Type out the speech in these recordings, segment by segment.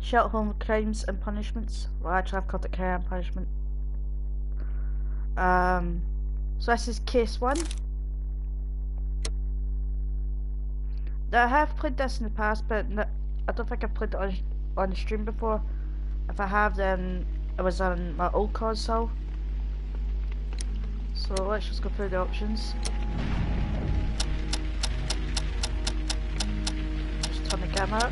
Sherlock Holmes Crimes and Punishments. Well, actually, I've called it Crime and Punishment. So this is case 1. Now, I have played this in the past, but I don't think I've played it on stream before. If I have, then it was on my old console. So let's just go through the options. Just turn the camera up.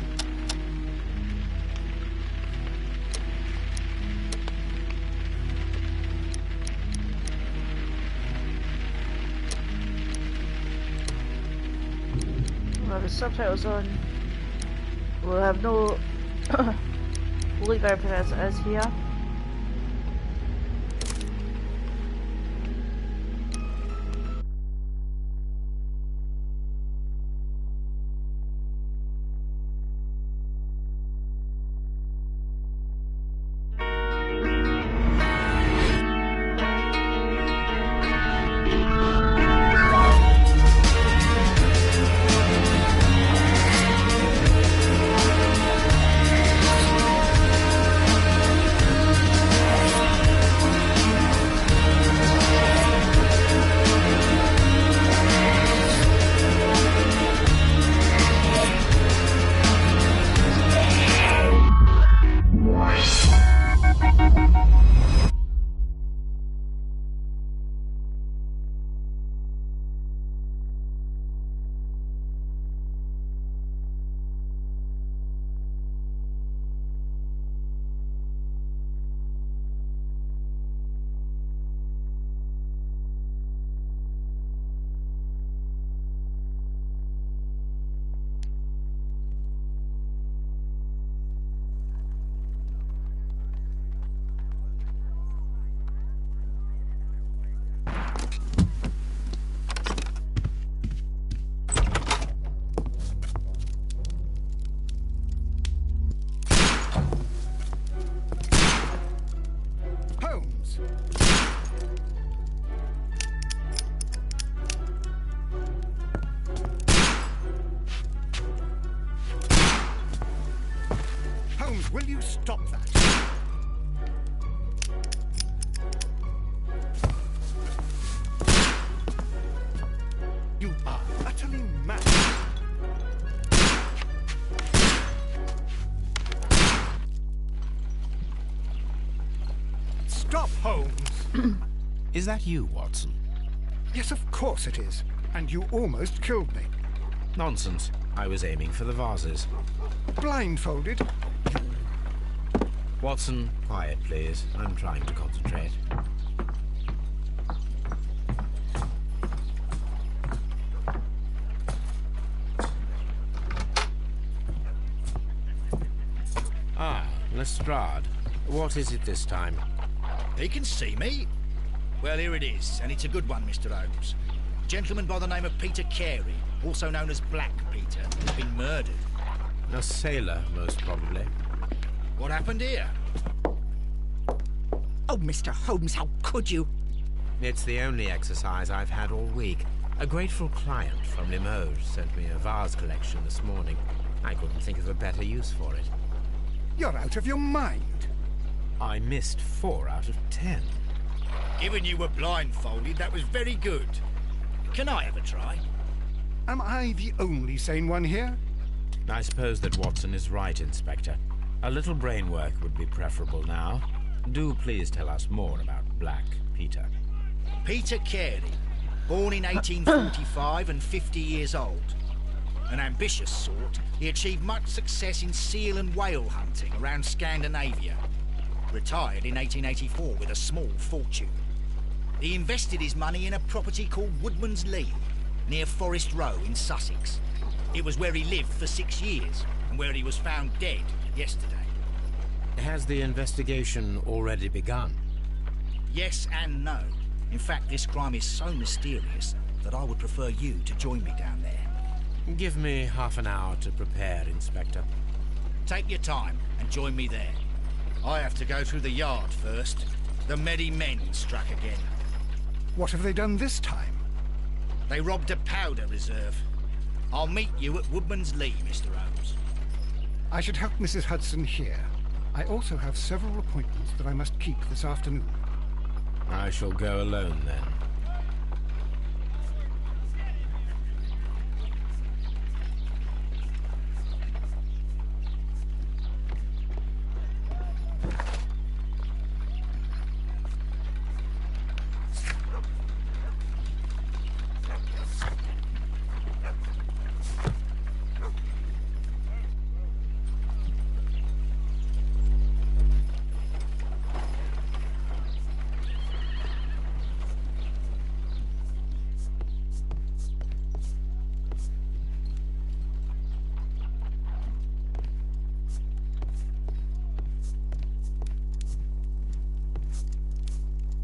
We'll have the subtitles on. We'll have no we'll leave everything as it is here. Holmes, will you stop that? You are utterly mad. Stop, Holmes! Is that you, Watson? Yes, of course it is. And you almost killed me. Nonsense. I was aiming for the vases. Blindfolded? Watson, quiet, please. I'm trying to concentrate. Ah, Lestrade. What is it this time? He can see me. Well, here it is, and it's a good one, Mr. Holmes. A gentleman by the name of Peter Carey, also known as Black Peter, has been murdered. A sailor, most probably. What happened here? Oh, Mr. Holmes, how could you? It's the only exercise I've had all week. A grateful client from Limoges sent me a vase collection this morning. I couldn't think of a better use for it. You're out of your mind. I missed 4 out of 10. Given you were blindfolded, that was very good. Can I have a try? Am I the only sane one here? I suppose that Watson is right, Inspector. A little brain work would be preferable now. Do please tell us more about Black Peter. Peter Carey, born in 1845 and 50 years old. An ambitious sort, he achieved much success in seal and whale hunting around Scandinavia. Retired in 1884 with a small fortune. He invested his money in a property called Woodman's Lee, near Forest Row in Sussex. It was where he lived for 6 years, and where he was found dead yesterday. Has the investigation already begun? Yes and no. In fact, this crime is so mysterious that I would prefer you to join me down there. Give me half an hour to prepare, Inspector. Take your time and join me there. I have to go through the yard first. The Medi Men struck again. What have they done this time? They robbed a powder reserve. I'll meet you at Woodman's Lee, Mr. Holmes. I should help Mrs. Hudson here. I also have several appointments that I must keep this afternoon. I shall go alone then.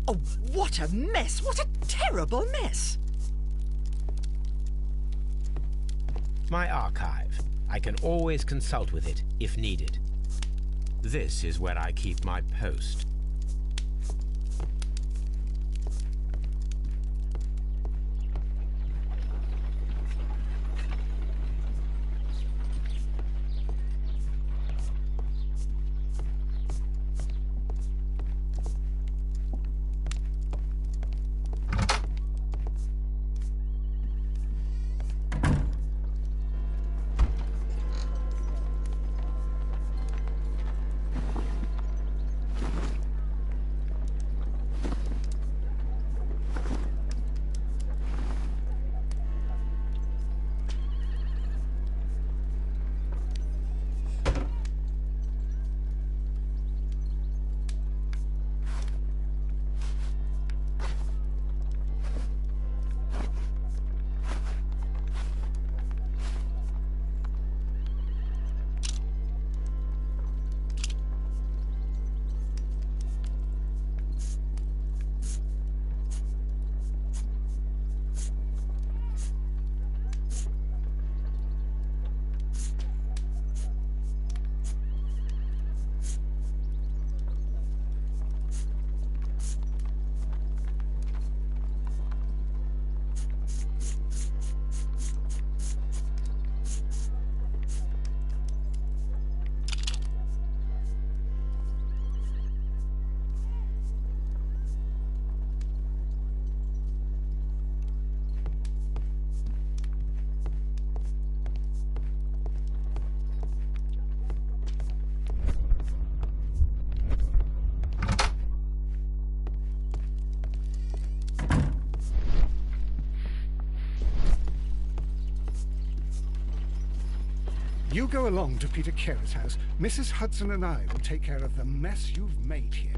Oh, what a mess! What a terrible mess! My archive. I can always consult with it, if needed. This is where I keep my post. You go along to Peter Carey's house. Mrs. Hudson and I will take care of the mess you've made here.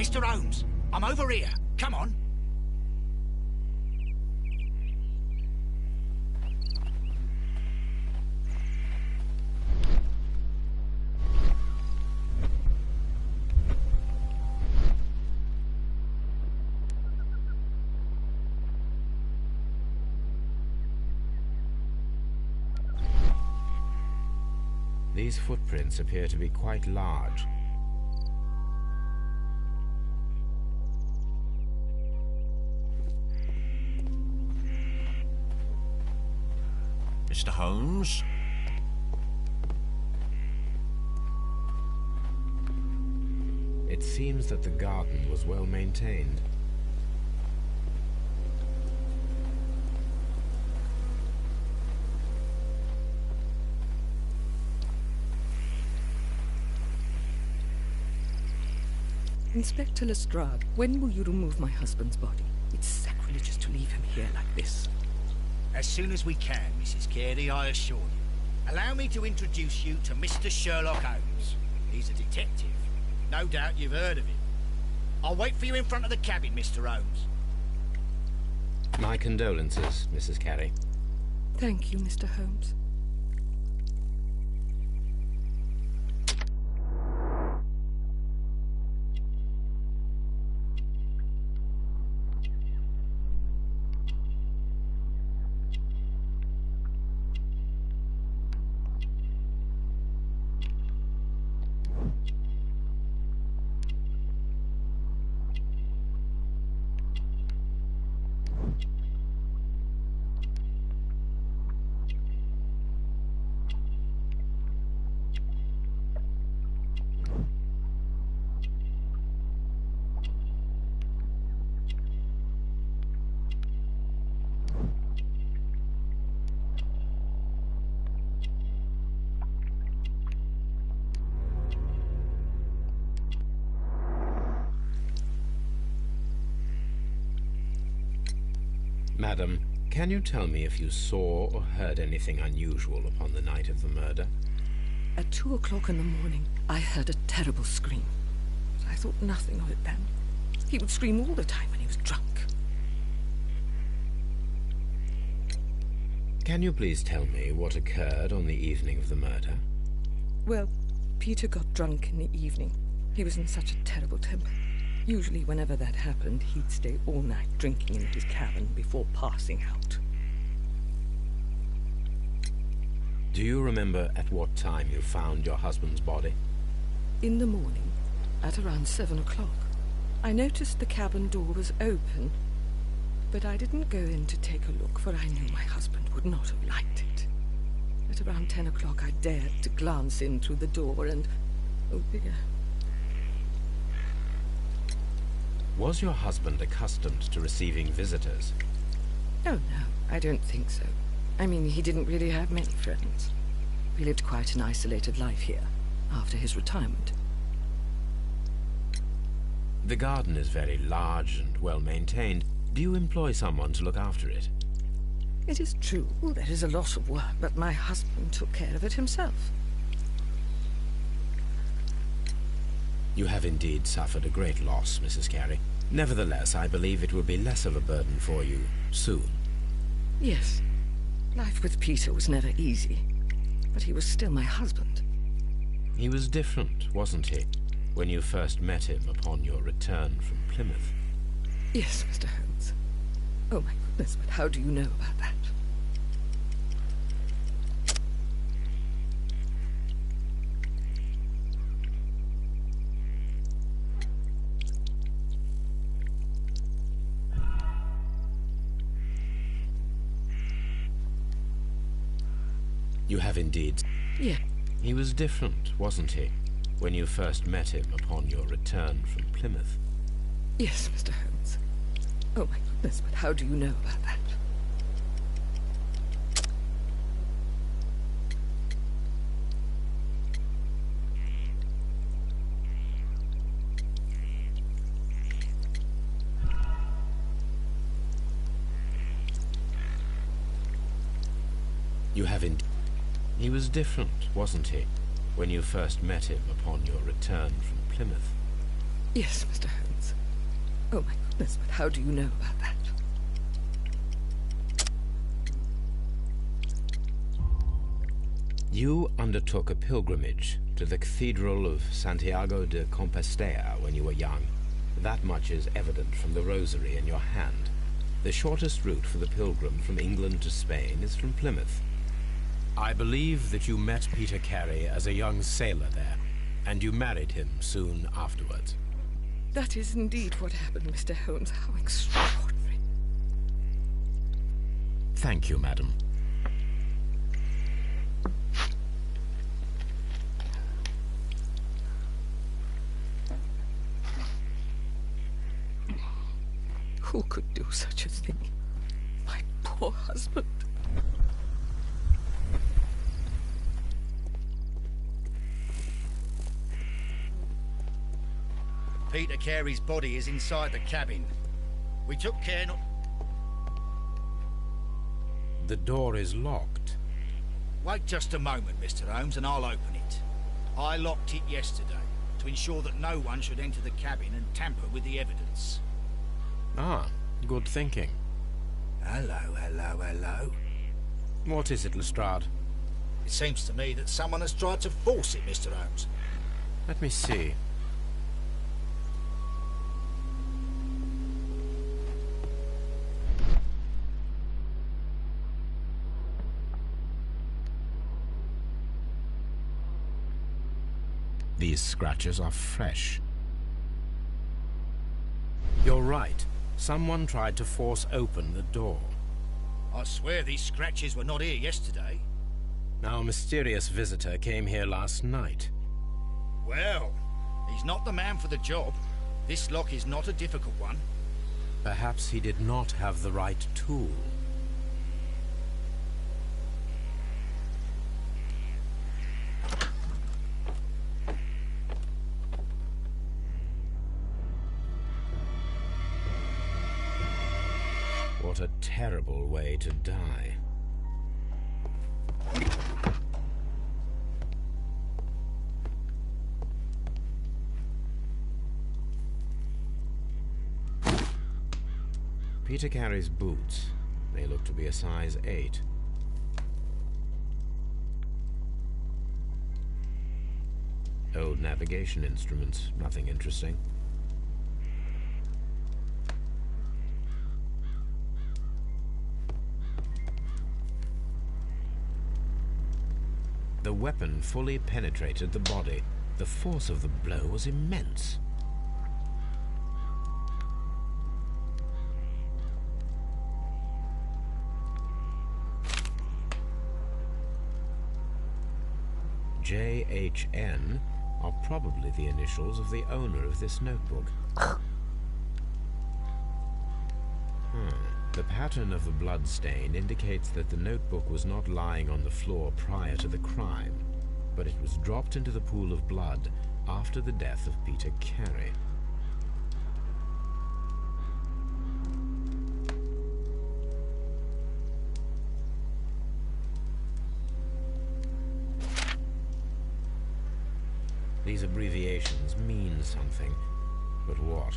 Mr. Holmes, I'm over here. Come on. These footprints appear to be quite large. Mr. Holmes? It seems that the garden was well maintained. Inspector Lestrade, when will you remove my husband's body? It's sacrilegious to leave him here like this. As soon as we can, Mrs. Carey, I assure you. Allow me to introduce you to Mr. Sherlock Holmes. He's a detective. No doubt you've heard of him. I'll wait for you in front of the cabin, Mr. Holmes. My condolences, Mrs. Carey. Thank you, Mr. Holmes. Madam, can you tell me if you saw or heard anything unusual upon the night of the murder? At 2 o'clock in the morning, I heard a terrible scream. But I thought nothing of it then. He would scream all the time when he was drunk. Can you please tell me what occurred on the evening of the murder? Well, Peter got drunk in the evening. He was in such a terrible temper. Usually whenever that happened, he'd stay all night drinking in his cabin before passing out. Do you remember at what time you found your husband's body? In the morning, at around 7 o'clock, I noticed the cabin door was open, but I didn't go in to take a look, for I knew my husband would not have liked it. At around 10 o'clock, I dared to glance in through the door and... oh dear. Was your husband accustomed to receiving visitors? Oh, no, I don't think so. I mean, he didn't really have many friends. He lived quite an isolated life here, after his retirement. The garden is very large and well maintained. Do you employ someone to look after it? It is true, there is a lot of work, but my husband took care of it himself. You have indeed suffered a great loss, Mrs. Carey. Nevertheless, I believe it will be less of a burden for you soon. Yes. Life with Peter was never easy, but he was still my husband. He was different, wasn't he, when you first met him upon your return from Plymouth? Yes, Mr. Holmes. Oh my goodness, but how do you know about that? You have indeed. Yeah. He was different, wasn't he, when you first met him upon your return from Plymouth? Yes, Mr. Holmes. Oh my goodness, but how do you know about that? You have indeed. He was different, wasn't he, when you first met him upon your return from Plymouth? Yes, Mr. Holmes. Oh my goodness, but how do you know about that? You undertook a pilgrimage to the Cathedral of Santiago de Compostela when you were young. That much is evident from the rosary in your hand. The shortest route for the pilgrim from England to Spain is from Plymouth. I believe that you met Peter Carey as a young sailor there, and you married him soon afterwards. That is indeed what happened, Mr. Holmes. How extraordinary. Thank you, madam. Who could do such a thing? My poor husband. Peter Carey's body is inside the cabin. We took care not... The door is locked. Wait just a moment, Mr. Holmes, and I'll open it. I locked it yesterday to ensure that no one should enter the cabin and tamper with the evidence. Ah, good thinking. Hello, hello, hello. What is it, Lestrade? It seems to me that someone has tried to force it, Mr. Holmes. Let me see. These scratches are fresh. You're right. Someone tried to force open the door. I swear these scratches were not here yesterday. Our mysterious visitor came here last night. Well, he's not the man for the job. This lock is not a difficult one. Perhaps he did not have the right tool. What a terrible way to die. Peter Carey's boots. They look to be a size 8. Old navigation instruments, nothing interesting. The weapon fully penetrated the body. The force of the blow was immense. JHN are probably the initials of the owner of this notebook. The pattern of the blood stain indicates that the notebook was not lying on the floor prior to the crime, but it was dropped into the pool of blood after the death of Peter Carey. These abbreviations mean something, but what?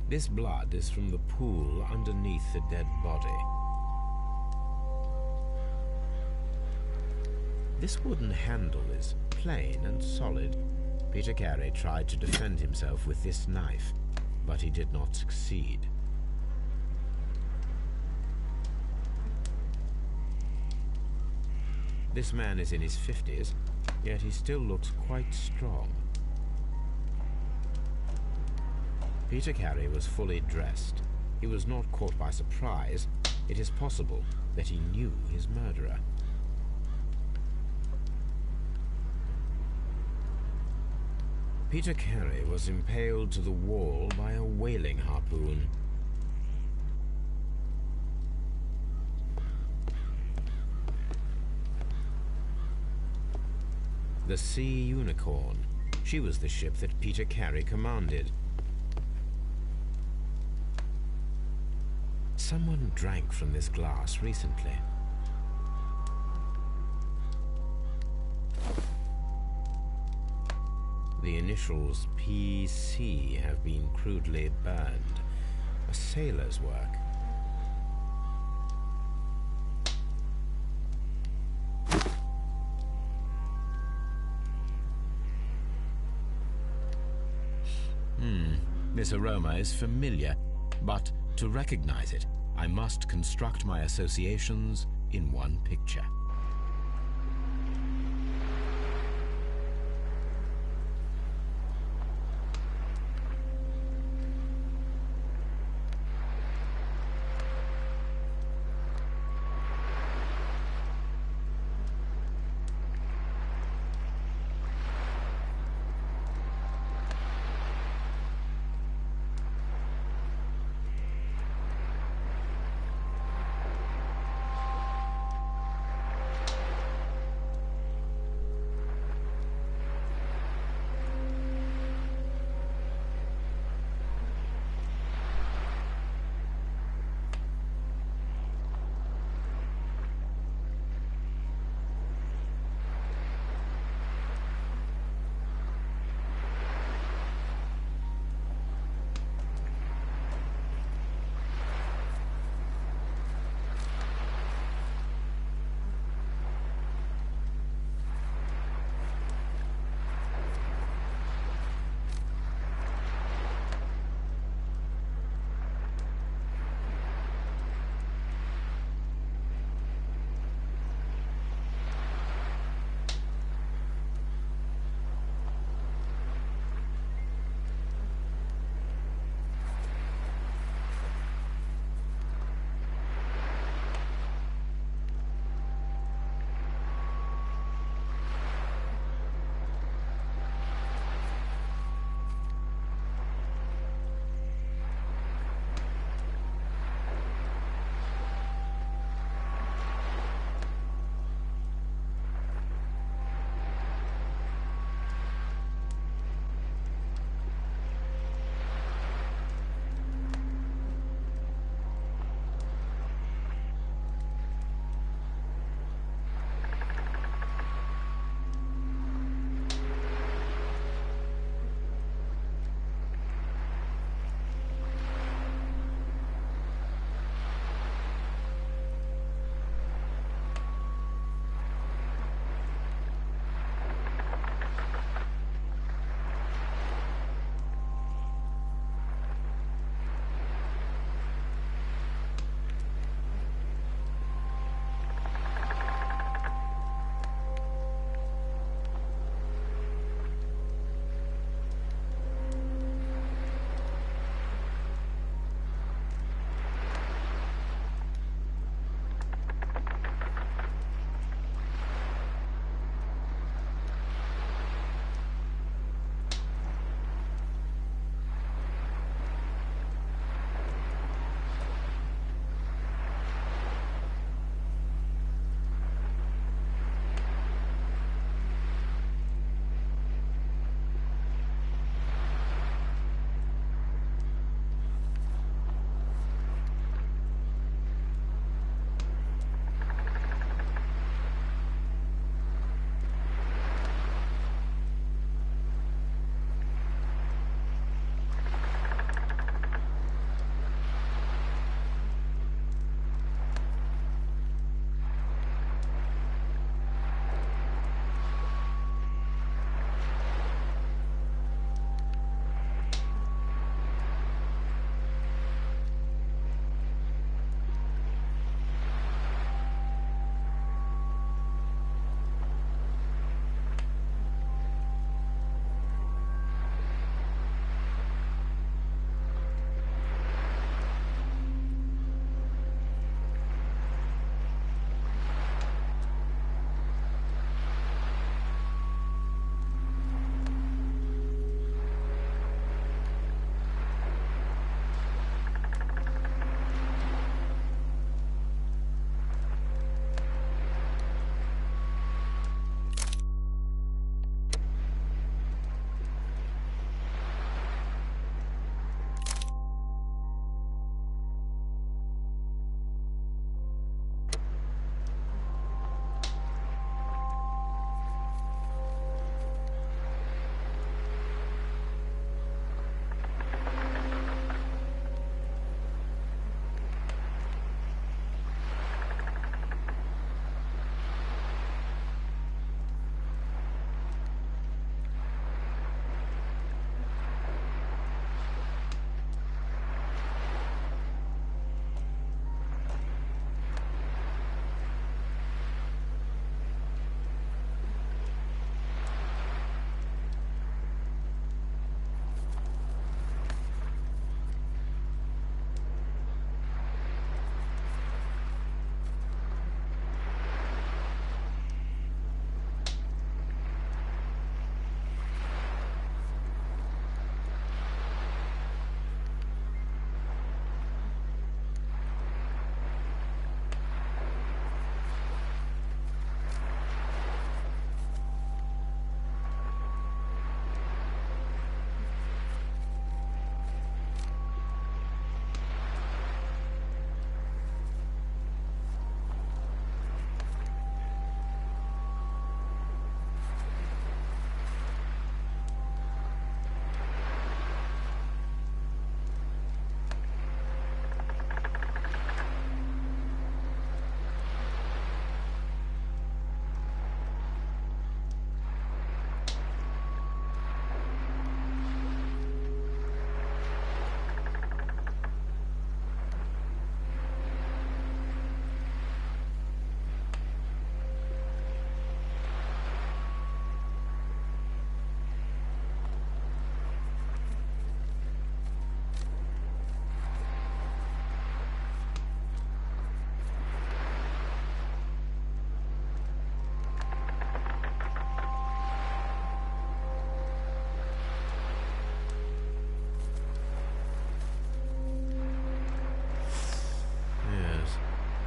This blood is from the pool underneath the dead body. This wooden handle is plain and solid. Peter Carey tried to defend himself with this knife, but he did not succeed. This man is in his 50s, yet he still looks quite strong. Peter Carey was fully dressed. He was not caught by surprise. It is possible that he knew his murderer. Peter Carey was impaled to the wall by a whaling harpoon. The Sea Unicorn. She was the ship that Peter Carey commanded. Someone drank from this glass recently. The initials PC have been crudely burned. A sailor's work. This aroma is familiar, but to recognize it, I must construct my associations in one picture.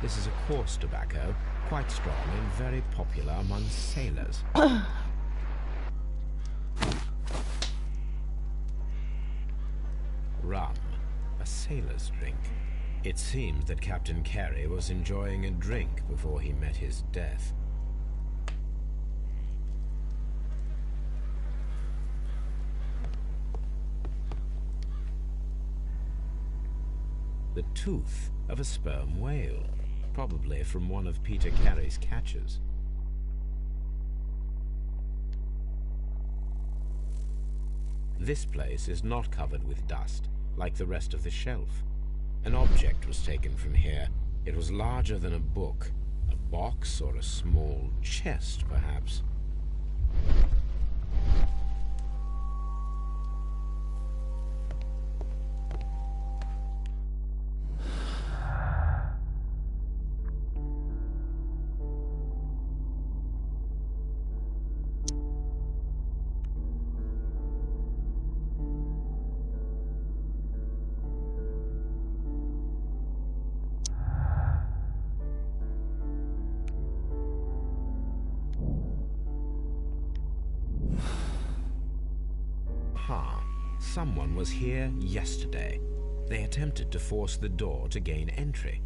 This is a coarse tobacco, quite strong and very popular among sailors. Rum, a sailor's drink. It seemed that Captain Carey was enjoying a drink before he met his death. The tooth of a sperm whale, probably from one of Peter Carey's catches. This place is not covered with dust, like the rest of the shelf. An object was taken from here. It was larger than a book, a box or a small chest, perhaps. Someone was here yesterday. They attempted to force the door to gain entry.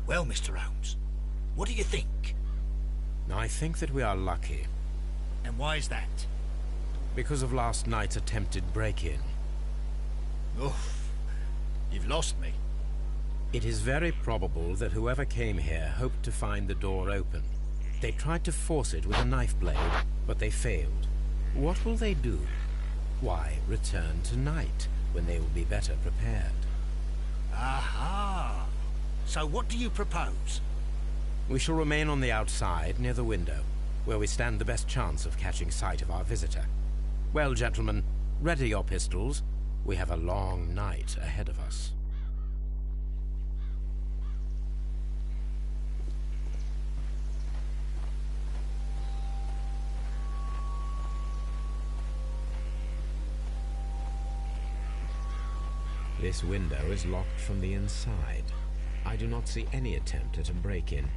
Well, Mr. Holmes, what do you think? I think that we are lucky. And why is that? Because of last night's attempted break-in. Oof, you've lost me. It is very probable that whoever came here hoped to find the door open. They tried to force it with a knife blade, but they failed. What will they do? Why, return tonight, when they will be better prepared. Aha! So what do you propose? We shall remain on the outside, near the window, where we stand the best chance of catching sight of our visitor. Well, gentlemen, ready your pistols. We have a long night ahead of us. This window is locked from the inside. I do not see any attempt at a break-in.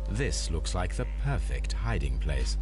This looks like the perfect hiding place.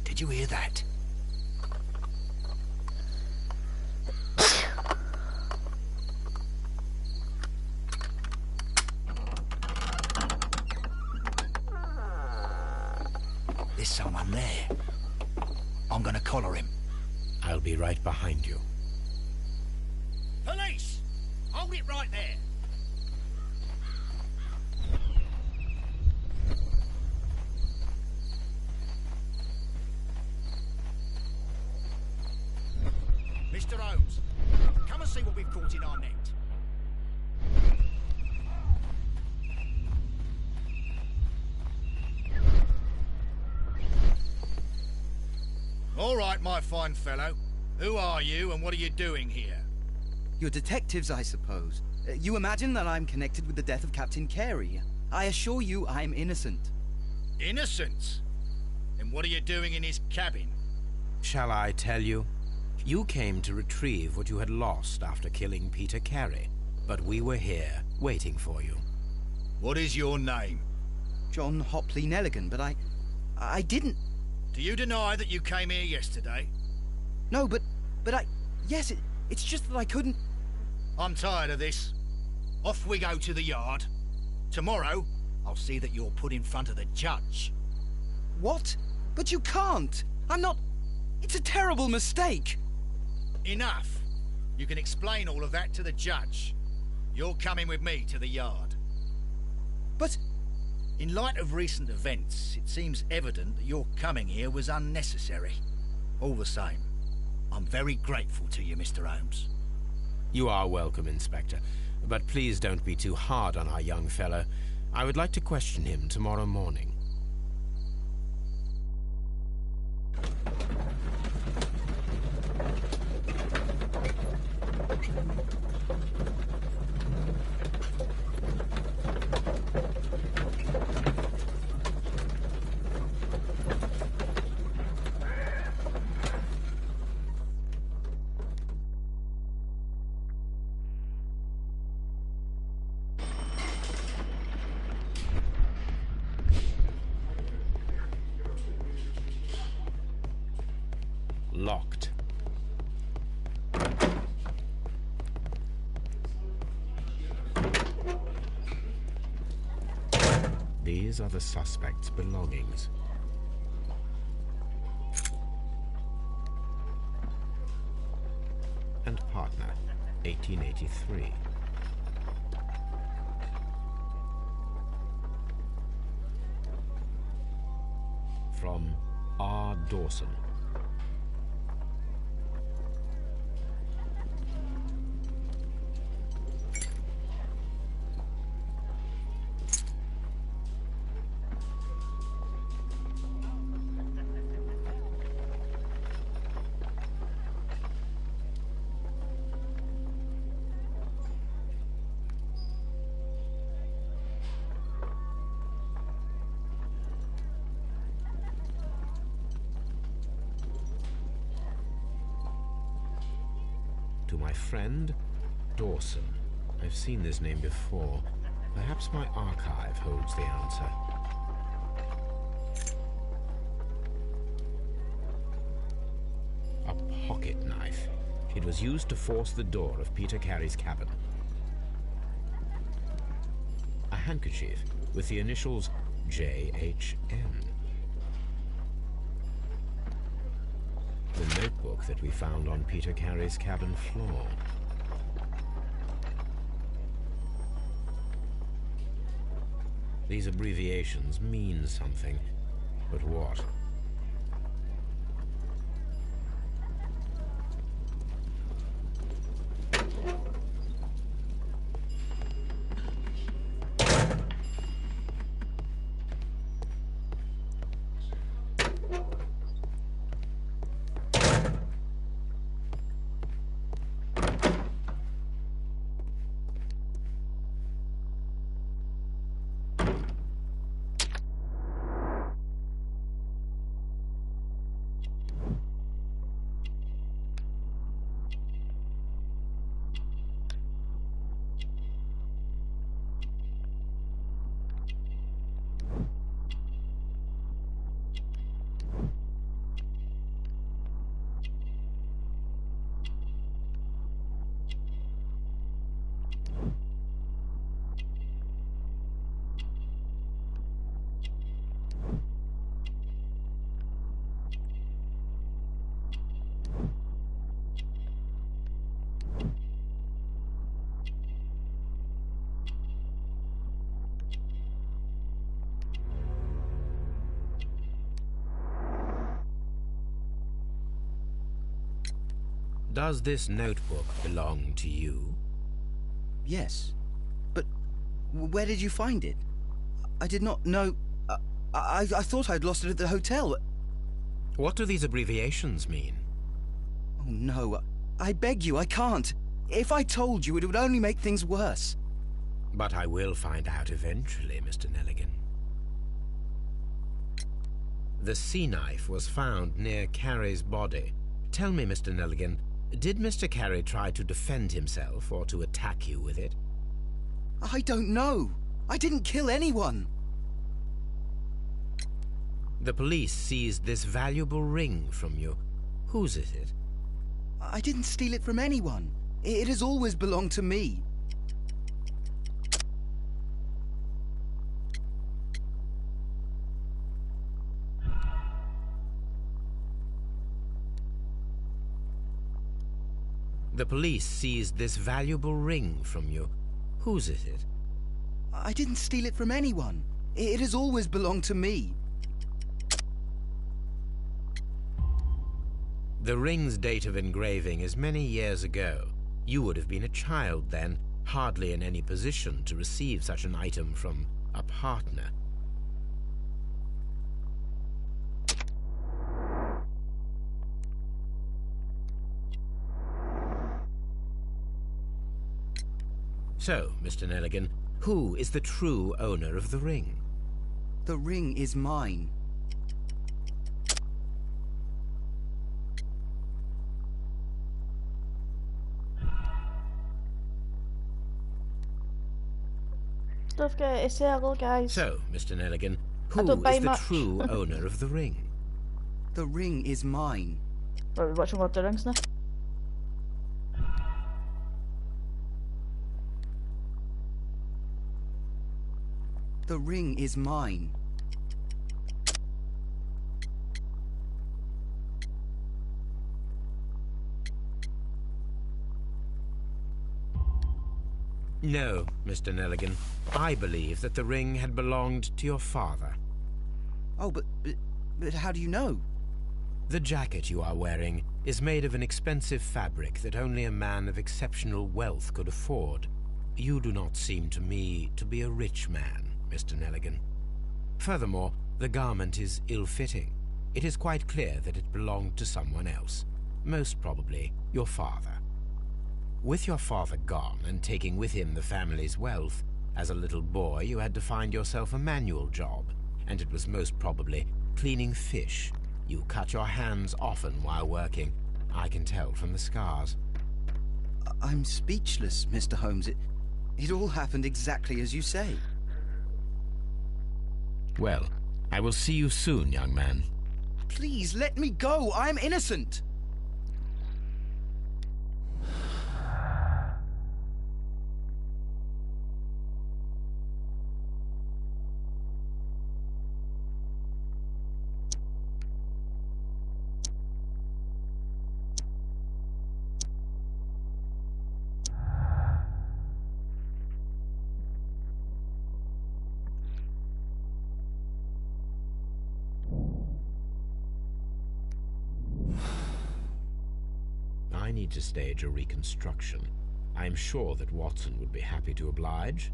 Did you hear that? There's someone there. I'm gonna collar him. I'll be right behind you. Police! Hold it right there! Mr. Holmes, come and see what we've caught in our net. All right, my fine fellow. Who are you and what are you doing here? You're detectives, I suppose. You imagine that I'm connected with the death of Captain Carey. I assure you I'm innocent. Innocent? And what are you doing in his cabin? Shall I tell you? You came to retrieve what you had lost after killing Peter Carey, but we were here, waiting for you. What is your name? John Hopley Nelligan, but I didn't... Do you deny that you came here yesterday? No, but yes, it's just that I couldn't... I'm tired of this. Off we go to the yard. Tomorrow, I'll see that you're put in front of the judge. What? But you can't! I'm not... It's a terrible mistake! Enough! You can explain all of that to the judge. You're coming with me to the yard. But... In light of recent events, it seems evident that your coming here was unnecessary. All the same, I'm very grateful to you, Mr. Holmes. You are welcome, Inspector. But please don't be too hard on our young fellow. I would like to question him tomorrow morning. Locked. These are the suspect's belongings. And partner, 1883. From R. Dawson. To my friend, Dawson. I've seen this name before. Perhaps my archive holds the answer. A pocket knife. It was used to force the door of Peter Carey's cabin. A handkerchief with the initials J.H.N. The notebook that we found on Peter Carey's cabin floor. These abbreviations mean something, but what? Does this notebook belong to you? Yes. But where did you find it? I did not know... I thought I'd lost it at the hotel. What do these abbreviations mean? Oh, no. I beg you, I can't. If I told you, it would only make things worse. But I will find out eventually, Mr. Nelligan. The sea knife was found near Carey's body. Tell me, Mr. Nelligan, did Mr. Carey try to defend himself or to attack you with it? I don't know. I didn't kill anyone. The police seized this valuable ring from you. Whose is it? I didn't steal it from anyone. It has always belonged to me. The police seized this valuable ring from you. Whose is it? I didn't steal it from anyone. It has always belonged to me. The ring's date of engraving is many years ago. You would have been a child then, hardly in any position to receive such an item from a partner. So, Mr. Nelligan, who is the true owner of the ring? The ring is mine. Don't forget it's Sherlock, guys. So, Mr. Nelligan, I who don't buy is the much. true owner of the ring? The ring is mine. Right, we're watching Lord of the Rings now. The ring is mine. No, Mr. Nelligan. I believe that the ring had belonged to your father. Oh, but how do you know? The jacket you are wearing is made of an expensive fabric that only a man of exceptional wealth could afford. You do not seem to me to be a rich man, Mr. Nelligan. Furthermore, the garment is ill-fitting. It is quite clear that it belonged to someone else, most probably your father. With your father gone and taking with him the family's wealth, as a little boy you had to find yourself a manual job, and it was most probably cleaning fish. You cut your hands often while working. I can tell from the scars. I'm speechless, Mr. Holmes. It all happened exactly as you say. Well, I will see you soon, young man. Please, let me go. I'm innocent. I need to stage a reconstruction. I am sure that Watson would be happy to oblige.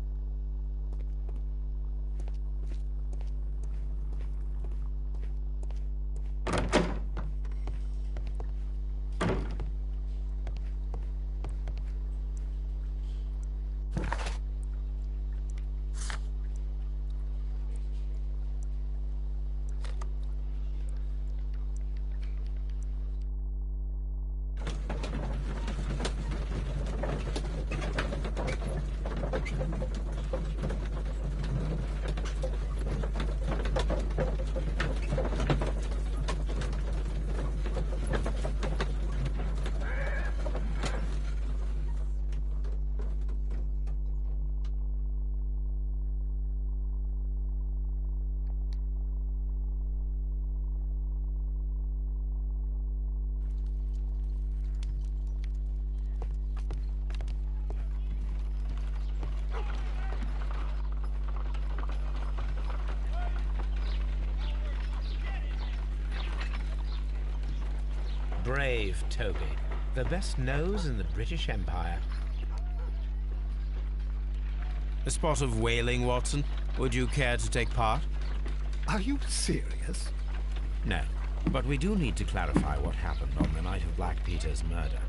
Brave Toby. The best nose in the British Empire. A spot of whaling, Watson. Would you care to take part? Are you serious? No, but we do need to clarify what happened on the night of Black Peter's murder.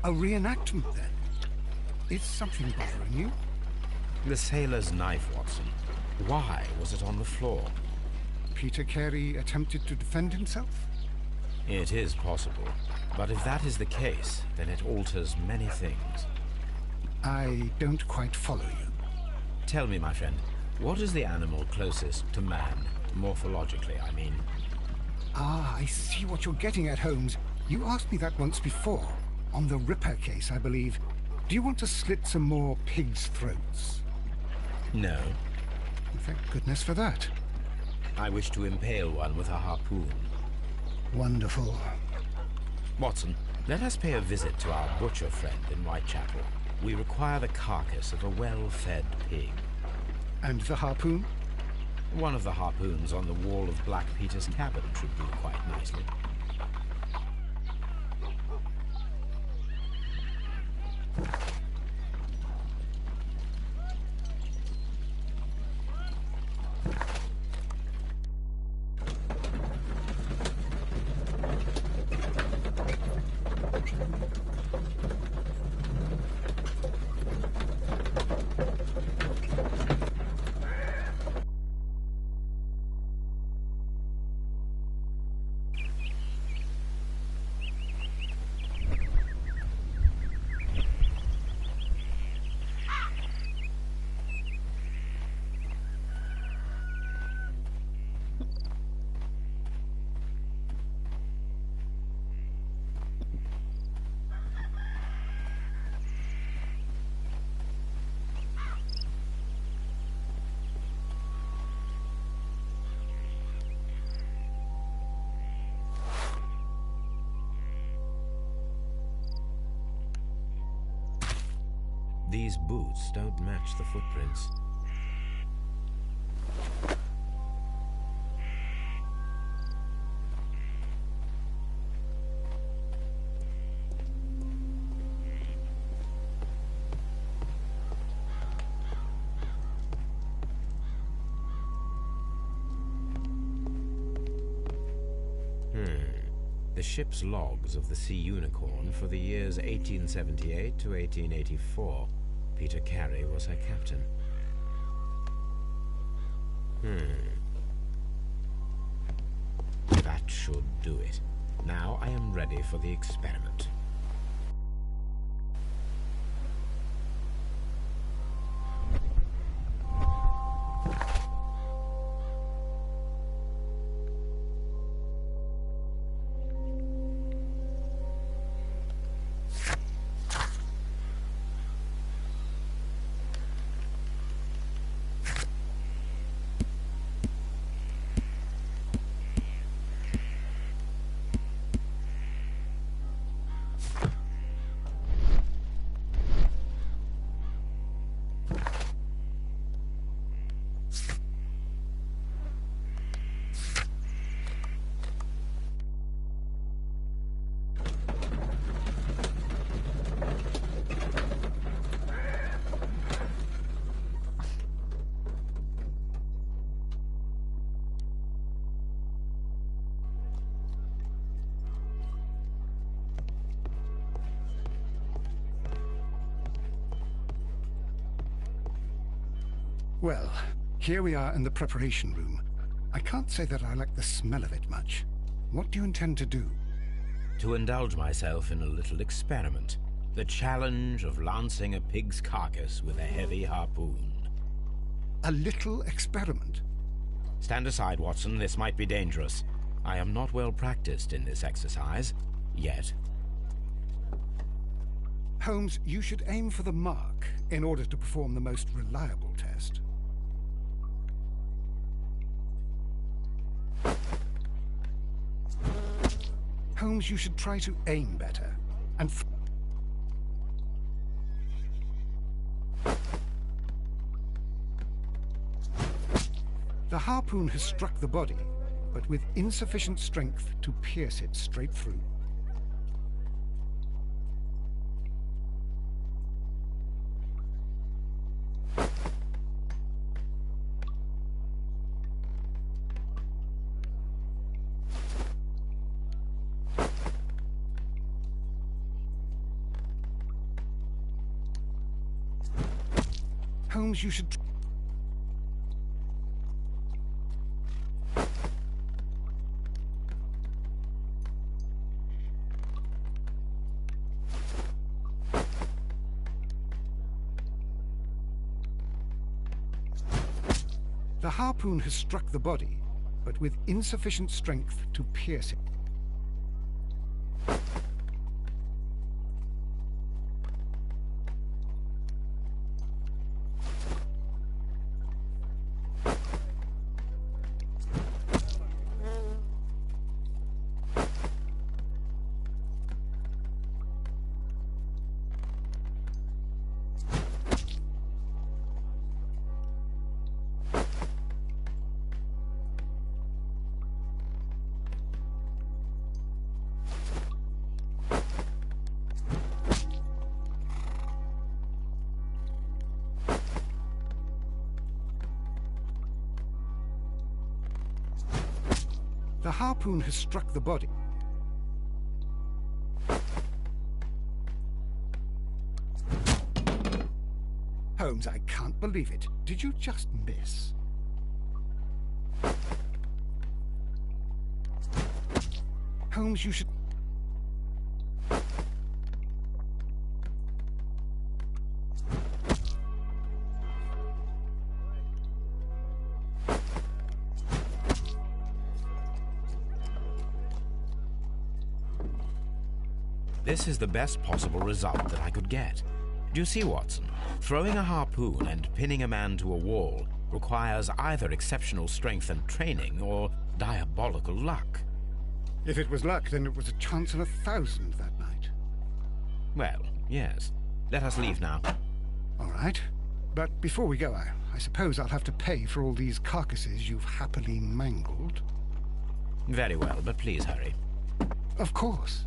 A reenactment, then? Is something bothering you? The sailor's knife, Watson. Why was it on the floor? Peter Carey attempted to defend himself? It is possible. But if that is the case, then it alters many things. I don't quite follow you. Tell me, my friend, what is the animal closest to man? Morphologically, I mean. Ah, I see what you're getting at, Holmes. You asked me that once before. On the Ripper case, I believe. Do you want to slit some more pigs' throats? No. Thank goodness for that. I wish to impale one with a harpoon. Wonderful. Watson, let us pay a visit to our butcher friend in Whitechapel. We require the carcass of a well-fed pig. And the harpoon? One of the harpoons on the wall of Black Peter's cabin should do quite nicely. These boots don't match the footprints. The ship's logs of the Sea Unicorn for the years 1878 to 1884. Peter Carey was her captain. That should do it. Now I am ready for the experiment. Well, here we are in the preparation room. I can't say that I like the smell of it much. What do you intend to do? To indulge myself in a little experiment. The challenge of lancing a pig's carcass with a heavy harpoon. A little experiment? Stand aside, Watson. This might be dangerous. I am not well practiced in this exercise. Yet. Holmes, you should aim for the mark in order to perform the most reliable test. Holmes, you should try to aim better. And the harpoon has struck the body, but with insufficient strength to pierce it straight through. Holmes, you should... The harpoon has struck the body, but with insufficient strength to pierce it. The harpoon has struck the body. Holmes, I can't believe it. Did you just miss? Holmes, you should... This is the best possible result that I could get. Do you see, Watson? Throwing a harpoon and pinning a man to a wall requires either exceptional strength and training or diabolical luck. If it was luck, then it was a chance in 1,000 that night. Well, yes. Let us leave now. All right. But before we go, I suppose I'll have to pay for all these carcasses you've happily mangled. Very well, but please hurry. Of course.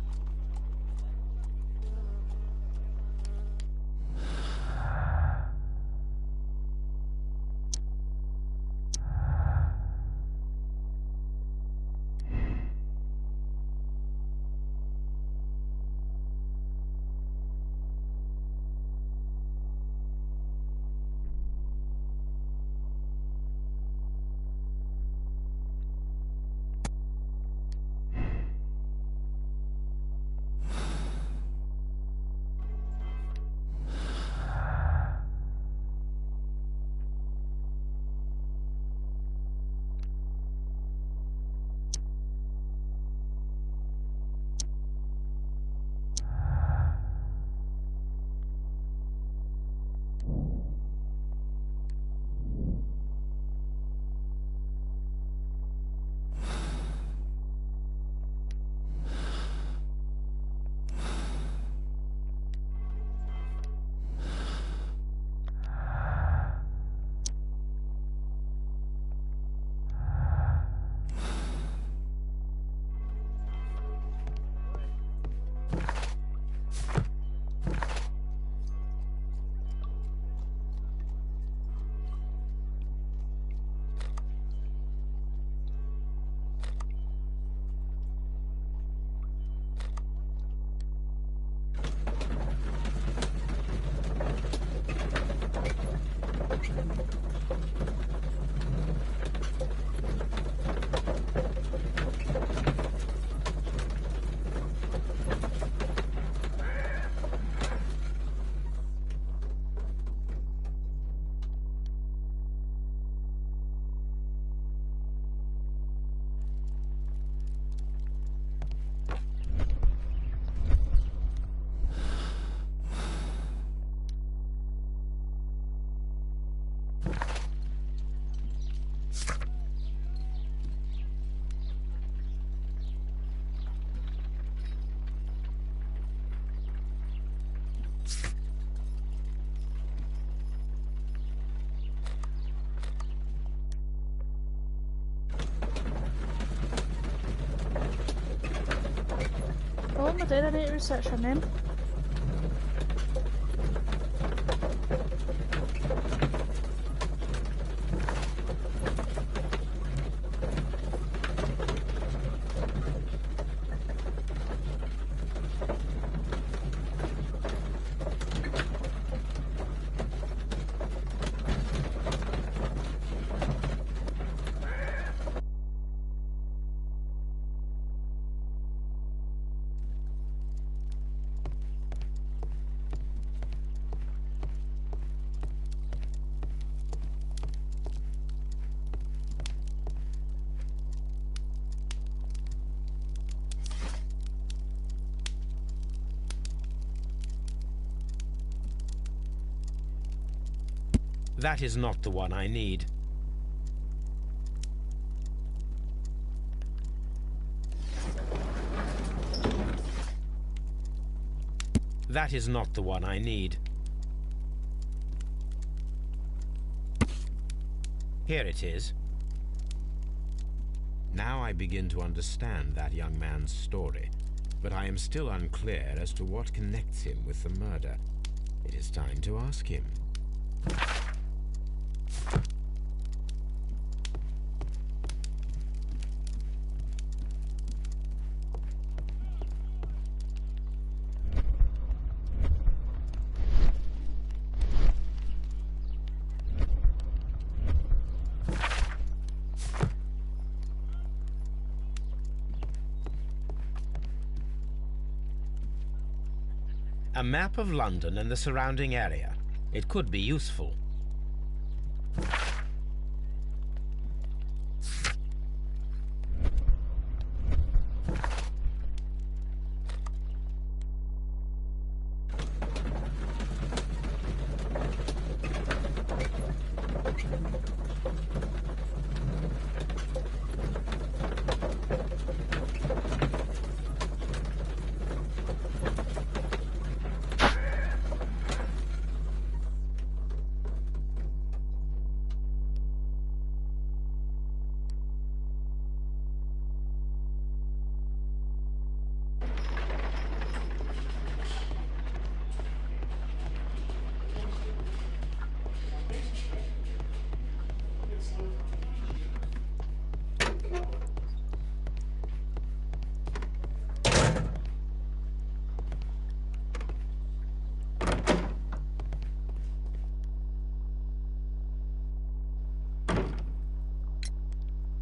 Oh, my dear, I need to research her name. That is not the one I need. That is not the one I need. Here it is. Now I begin to understand that young man's story, but I am still unclear as to what connects him with the murder. It is time to ask him. A map of London and the surrounding area. It could be useful.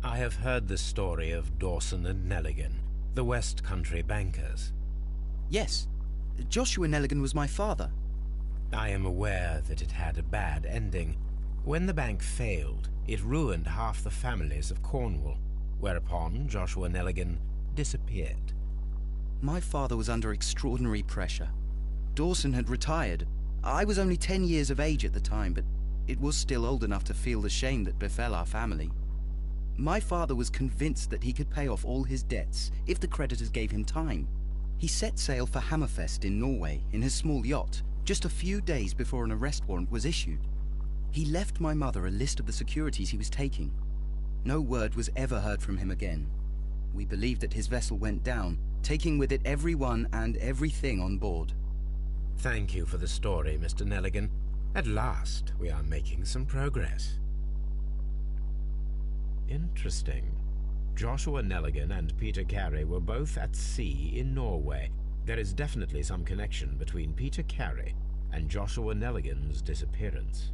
I have heard the story of Dawson and Nelligan, the West Country bankers. Yes. Joshua Nelligan was my father. I am aware that it had a bad ending. When the bank failed, it ruined half the families of Cornwall, whereupon Joshua Nelligan disappeared. My father was under extraordinary pressure. Dawson had retired. I was only 10 years of age at the time, but it was still old enough to feel the shame that befell our family. My father was convinced that he could pay off all his debts if the creditors gave him time. He set sail for Hammerfest in Norway in his small yacht just a few days before an arrest warrant was issued. He left my mother a list of the securities he was taking. No word was ever heard from him again. We believe that his vessel went down, taking with it everyone and everything on board. Thank you for the story, Mr. Nelligan. At last, we are making some progress. Interesting. Joshua Nelligan and Peter Carey were both at sea in Norway. There is definitely some connection between Peter Carey and Joshua Nelligan's disappearance.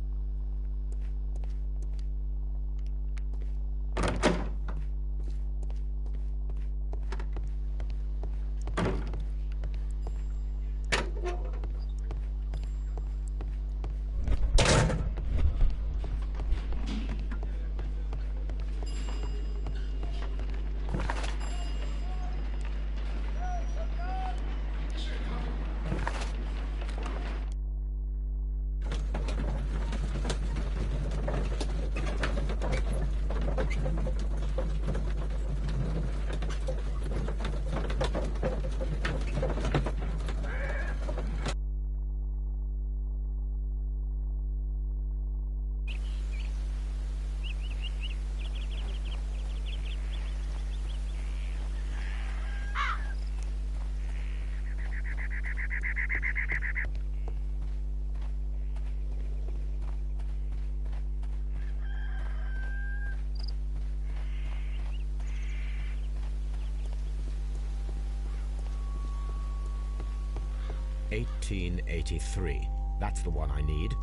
"1883. That's the one I need.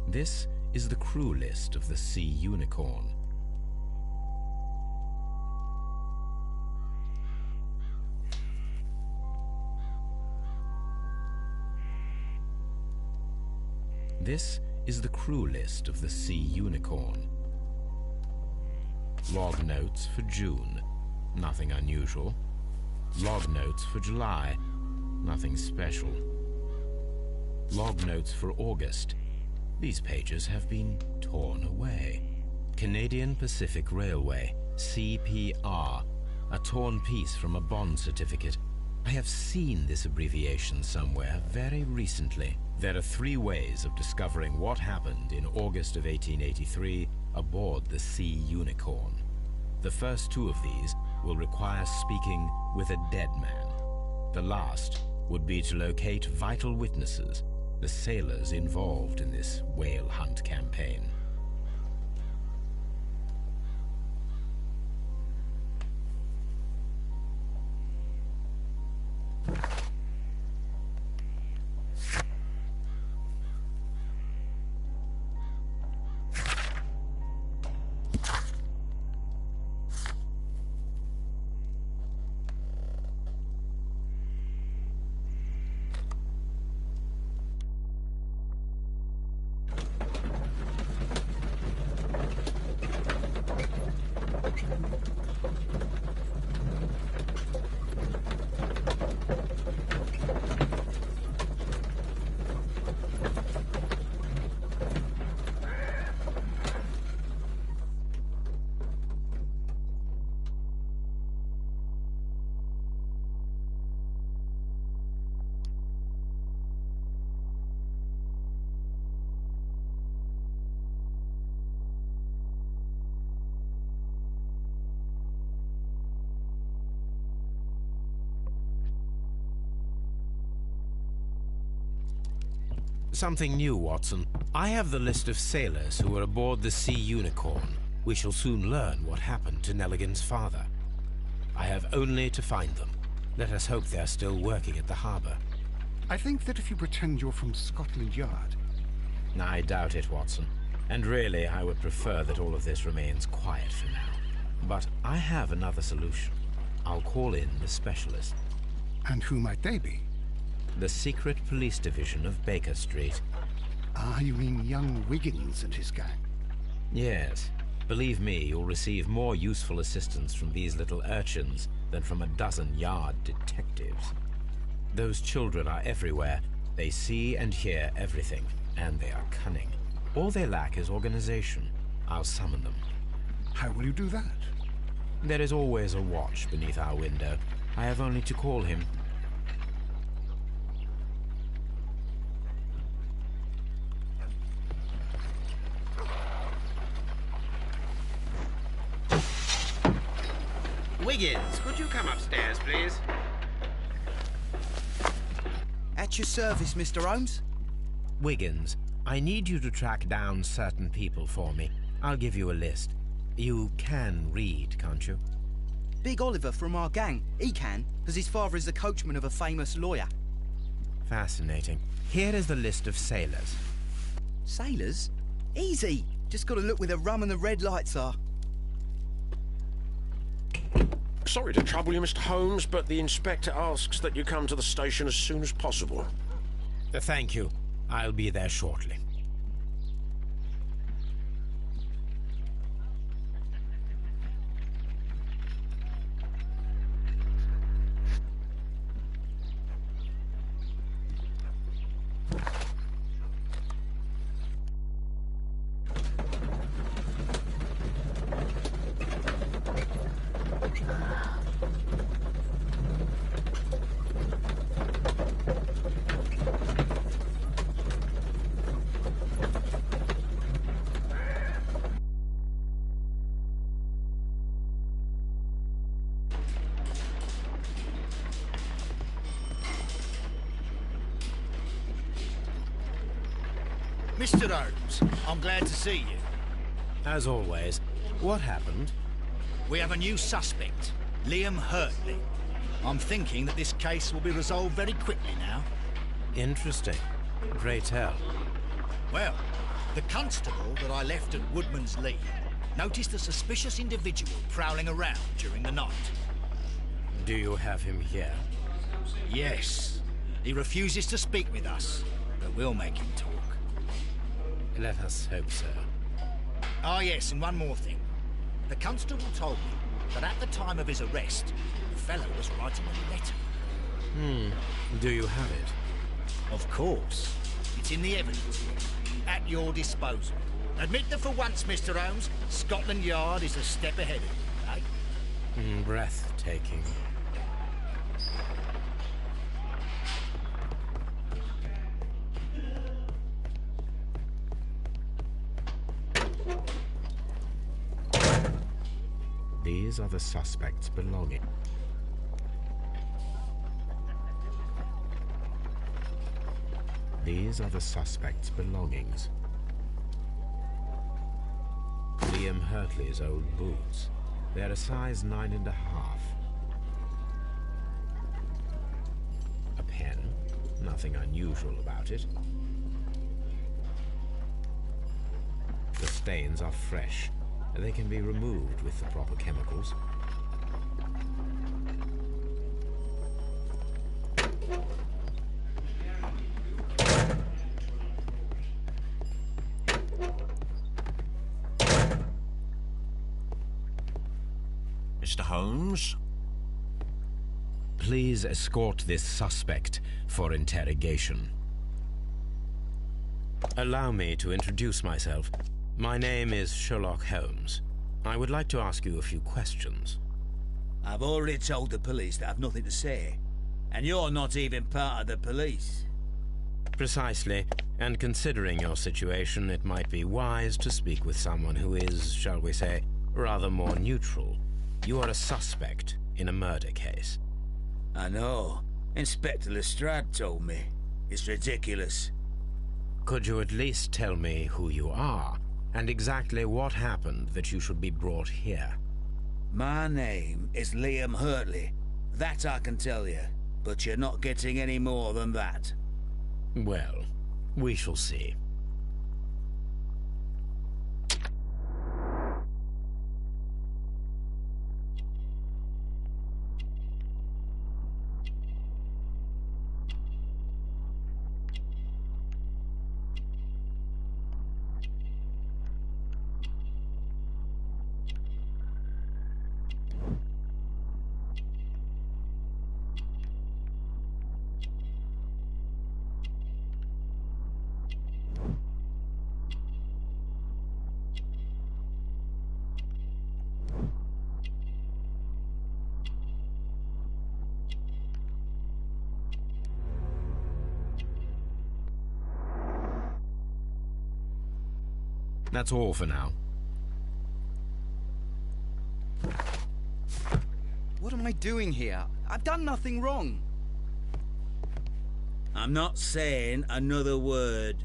This is the crew list of the Sea Unicorn. This is the crew list of the Sea Unicorn. Log notes for June. Nothing unusual. Log notes for July. Nothing special. Log notes for August. These pages have been torn away. Canadian Pacific Railway, CPR, a torn piece from a bond certificate. I have seen this abbreviation somewhere very recently. There are 3 ways of discovering what happened in August of 1883 aboard the Sea Unicorn. The first 2 of these will require speaking with a dead man. The last would be to locate vital witnesses, the sailors involved in this whale hunt campaign. Something new, Watson. I have the list of sailors who were aboard the Sea Unicorn. We shall soon learn what happened to Nelligan's father. I have only to find them. Let us hope they are still working at the harbor. I think that if you pretend you're from Scotland Yard... I doubt it, Watson. And really, I would prefer that all of this remains quiet for now. But I have another solution. I'll call in the specialist. And who might they be? The secret police division of Baker Street. Ah, you mean young Wiggins and his gang? Yes. Believe me, you'll receive more useful assistance from these little urchins than from a dozen yard detectives. Those children are everywhere. They see and hear everything, and they are cunning. All they lack is organization. I'll summon them. How will you do that? There is always a watch beneath our window. I have only to call him. Wiggins, could you come upstairs, please? At your service, Mr. Holmes. Wiggins, I need you to track down certain people for me. I'll give you a list. You can read, can't you? Big Oliver from our gang. He can, because his father is the coachman of a famous lawyer. Fascinating. Here is the list of sailors. Sailors? Easy. Just gotta look where the rum and the red lights are. Sorry to trouble you, Mr. Holmes, but the inspector asks that you come to the station as soon as possible. Thank you. I'll be there shortly. Mr. Holmes, I'm glad to see you. As always. What happened? We have a new suspect, Liam Hurtley. I'm thinking that this case will be resolved very quickly now. Interesting. Pray tell. Well, the constable that I left at Woodman's Lee noticed a suspicious individual prowling around during the night. Do you have him here? Yes. He refuses to speak with us, but we'll make him talk. Let us hope so. Ah, yes, and one more thing. The constable told me that at the time of his arrest, the fellow was writing a letter. Do you have it? Of course. It's in the evidence. at your disposal. Admit that for once, Mr. Holmes, Scotland Yard is a step ahead of you, eh? Breathtaking. These are the suspect's belongings. These are the suspect's belongings. Liam Hurtley's old boots. They're a size 9.5. A pen. Nothing unusual about it. The stains are fresh. They can be removed with the proper chemicals. Mr. Holmes? Please escort this suspect for interrogation. Allow me to introduce myself. My name is Sherlock Holmes. I would like to ask you a few questions. I've already told the police that I've nothing to say. And you're not even part of the police. Precisely. And considering your situation, it might be wise to speak with someone who is, shall we say, rather more neutral. You are a suspect in a murder case. I know. Inspector Lestrade told me. It's ridiculous. Could you at least tell me who you are? And exactly what happened that you should be brought here? My name is Liam Hurtley. That I can tell you. But you're not getting any more than that. Well, we shall see. That's all for now. What am I doing here? I've done nothing wrong. I'm not saying another word.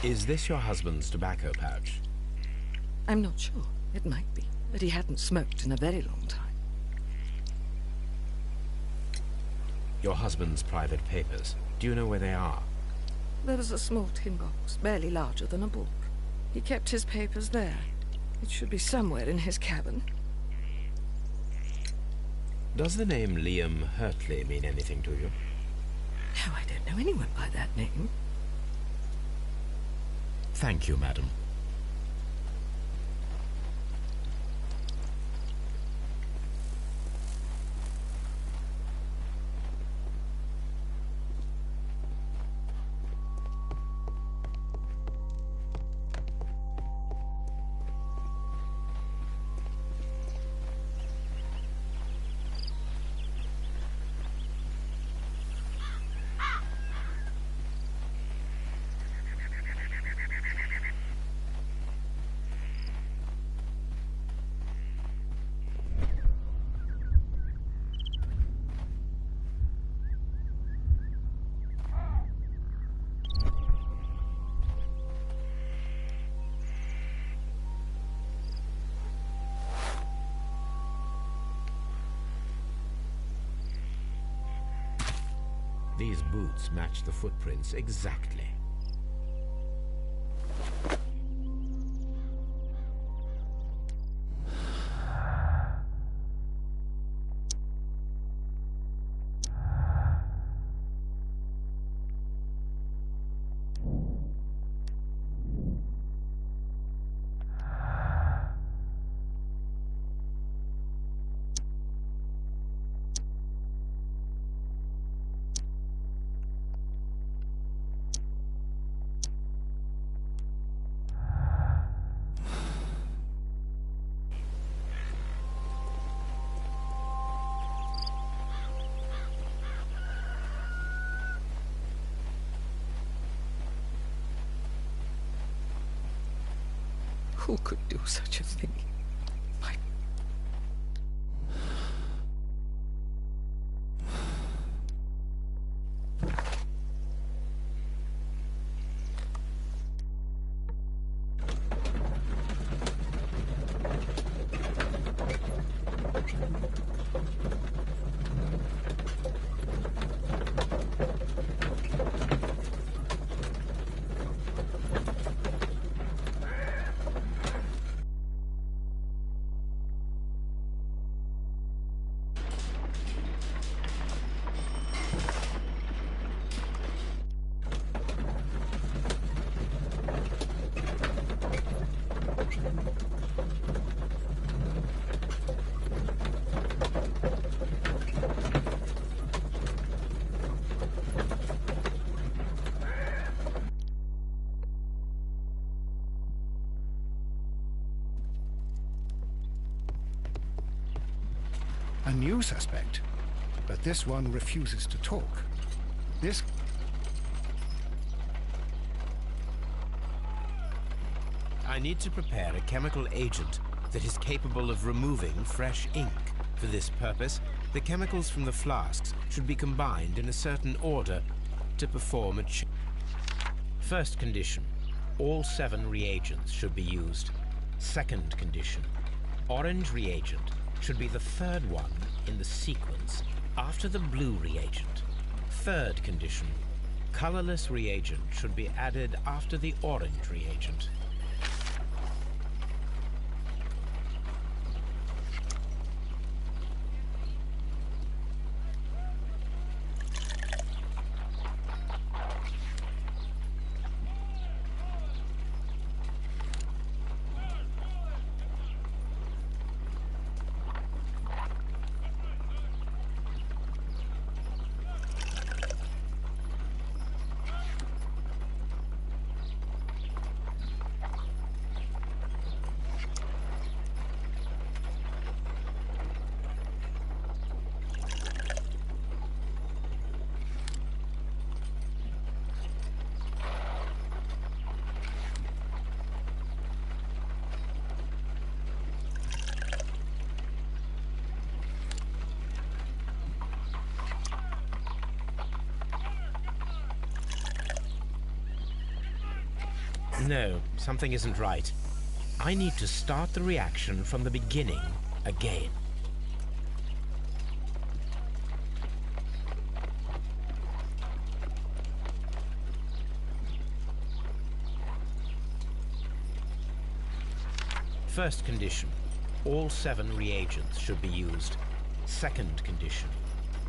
Is this your husband's tobacco pouch? I'm not sure. It might be, but he hadn't smoked in a very long time. Your husband's private papers. Do you know where they are? There was a small tin box, barely larger than a book. He kept his papers there. It should be somewhere in his cabin. Does the name Liam Hurtley mean anything to you? No, I don't know anyone by that name. Thank you, madam. These boots match the footprints exactly. Who could do such a thing? A new suspect, but this one refuses to talk. This... I need to prepare a chemical agent that is capable of removing fresh ink. For this purpose, the chemicals from the flasks should be combined in a certain order to perform a First condition, all 7 reagents should be used. Second condition, orange reagent should be the third one in the sequence after the blue reagent. Third condition, colorless reagent should be added after the orange reagent. No, something isn't right. I need to start the reaction from the beginning again. First condition, all 7 reagents should be used. Second condition,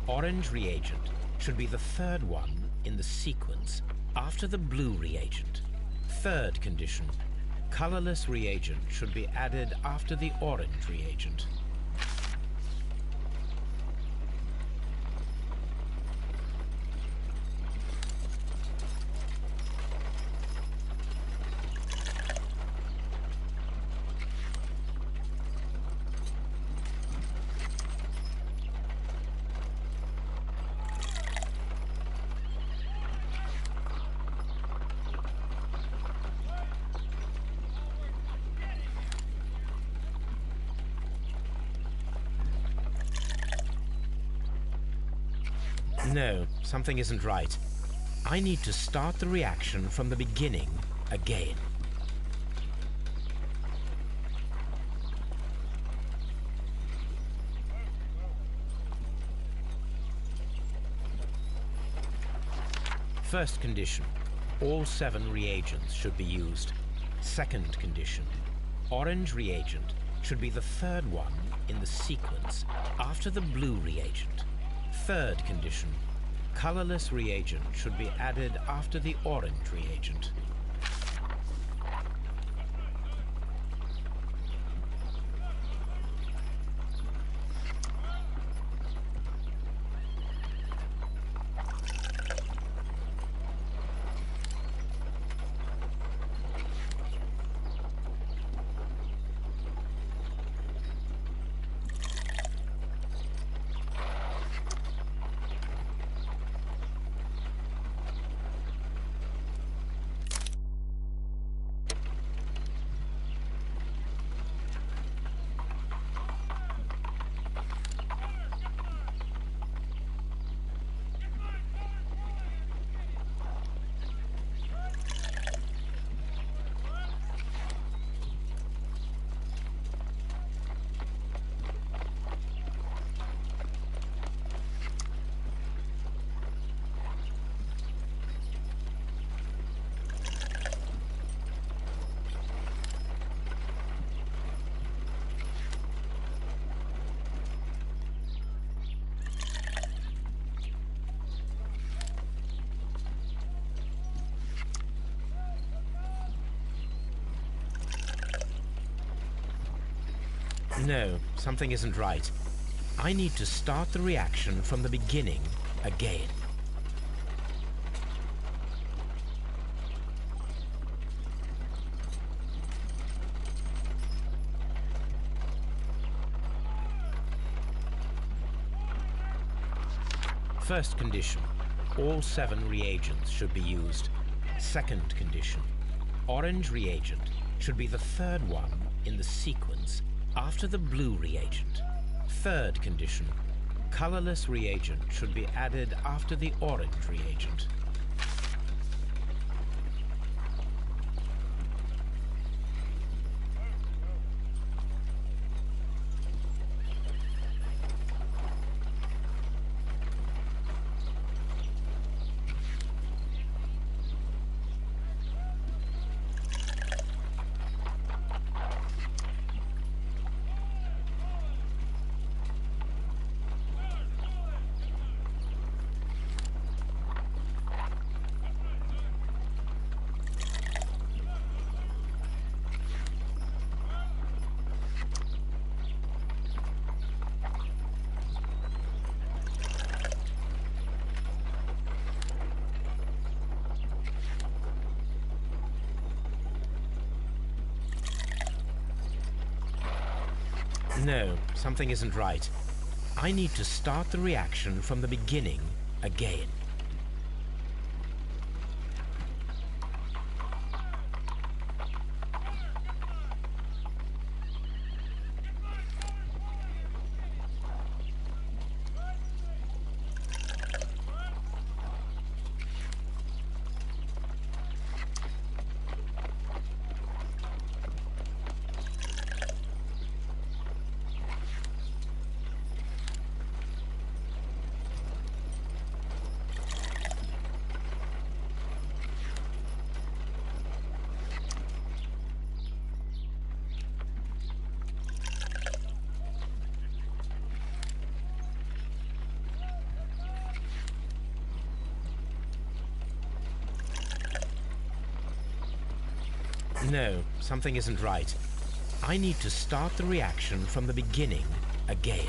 orange reagent should be the third one in the sequence after the blue reagent. Third condition, colorless reagent should be added after the orange reagent. No, something isn't right. I need to start the reaction from the beginning again. First condition, all 7 reagents should be used. Second condition, orange reagent should be the 3rd one in the sequence after the blue reagent. Third condition, colorless reagent should be added after the orange reagent. No, something isn't right. I need to start the reaction from the beginning again. First condition, all 7 reagents should be used. Second condition, orange reagent should be the 3rd one in the sequence after the blue reagent. Third condition, colorless reagent should be added after the orange reagent. No, something isn't right. I need to start the reaction from the beginning again. No, something isn't right. I need to start the reaction from the beginning again.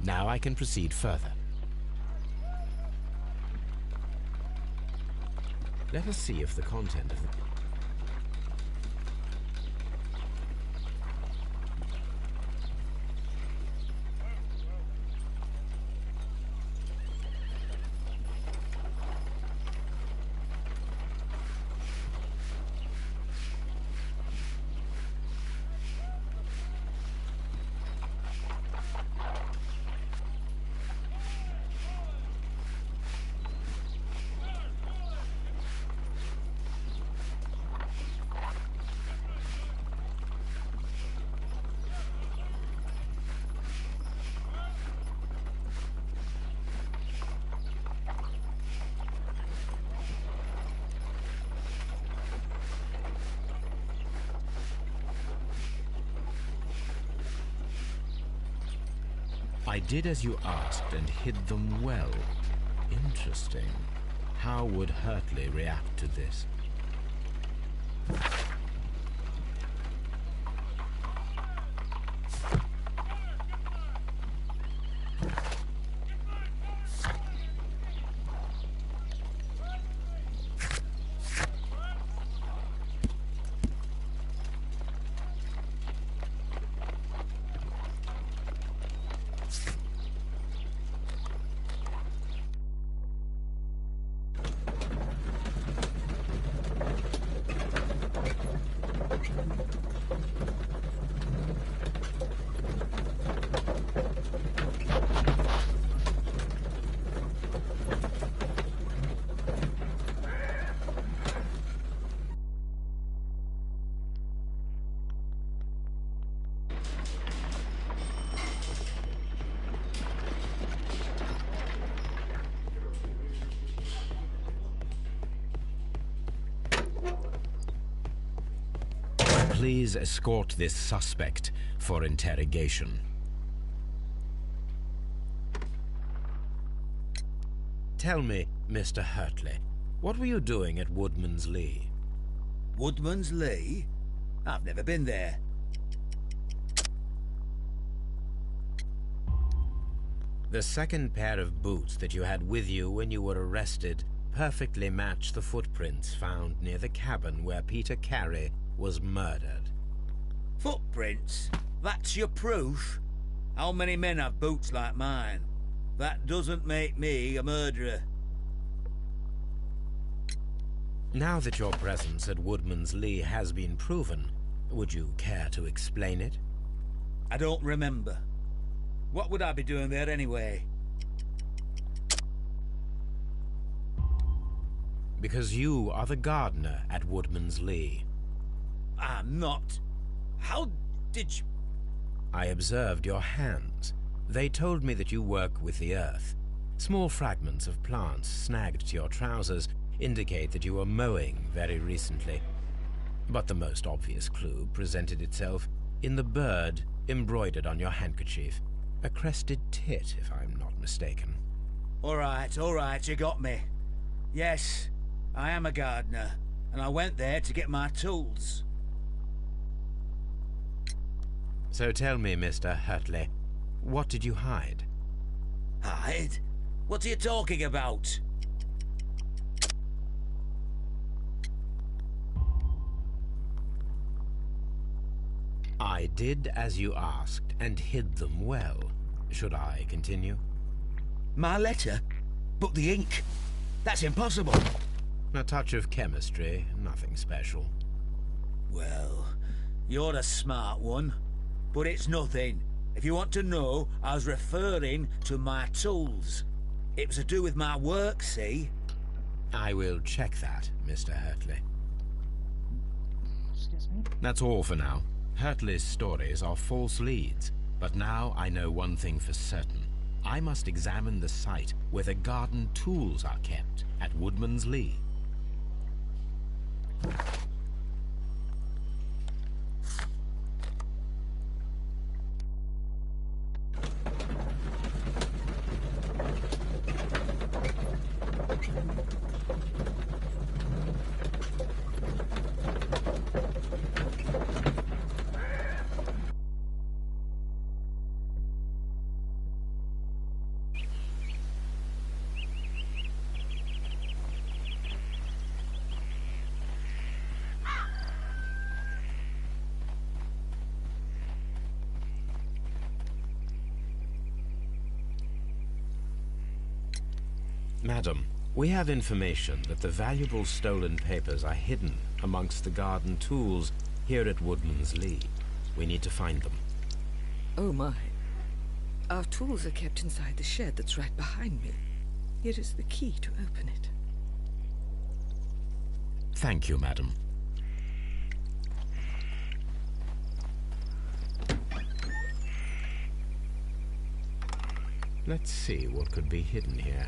Now I can proceed further. Let us see if the content of the... I did as you asked and hid them well. Interesting. How would Hurtley react to this? Please escort this suspect for interrogation. Tell me, Mr. Hurtley, what were you doing at Woodman's Lee? Woodman's Lee? I've never been there. The second pair of boots that you had with you when you were arrested perfectly match the footprints found near the cabin where Peter Carey was murdered. Footprints? That's your proof? How many men have boots like mine? That doesn't make me a murderer. Now that your presence at Woodman's Lee has been proven, would you care to explain it? I don't remember. What would I be doing there anyway? Because you are the gardener at Woodman's Lee. I'm not. How did you... I observed your hands. They told me that you work with the earth. Small fragments of plants snagged to your trousers indicate that you were mowing very recently. But the most obvious clue presented itself in the bird embroidered on your handkerchief. A crested tit, if I'm not mistaken. All right, you got me. Yes, I am a gardener, and I went there to get my tools. So tell me, Mr. Hurtley, what did you hide? Hide? What are you talking about? I did as you asked and hid them well. Should I continue? My letter? But the ink? That's impossible. A touch of chemistry, nothing special. Well, you're a smart one. But it's nothing. If you want to know, I was referring to my tools. It was to do with my work, see? I will check that, Mr. Hurtley. Excuse me? That's all for now. Hurtley's stories are false leads, but now I know one thing for certain. I must examine the site where the garden tools are kept at Woodman's Lee. Madam, we have information that the valuable stolen papers are hidden amongst the garden tools here at Woodman's Lee. We need to find them. Oh my. Our tools are kept inside the shed that's right behind me. Here is the key to open it. Thank you, madam. Let's see what could be hidden here.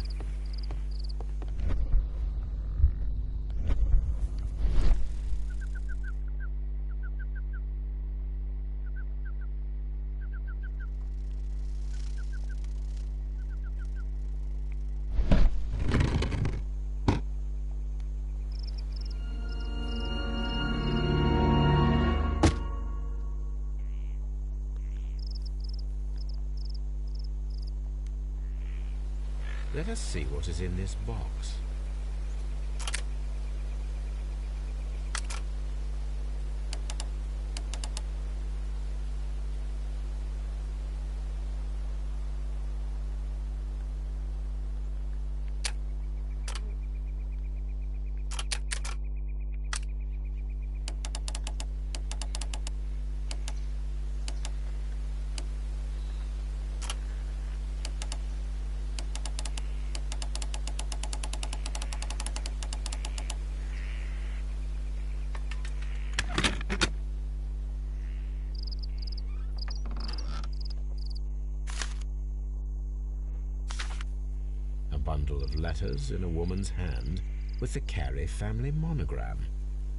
Let us see what is in this box. Bundle of letters in a woman's hand with the Carey family monogram.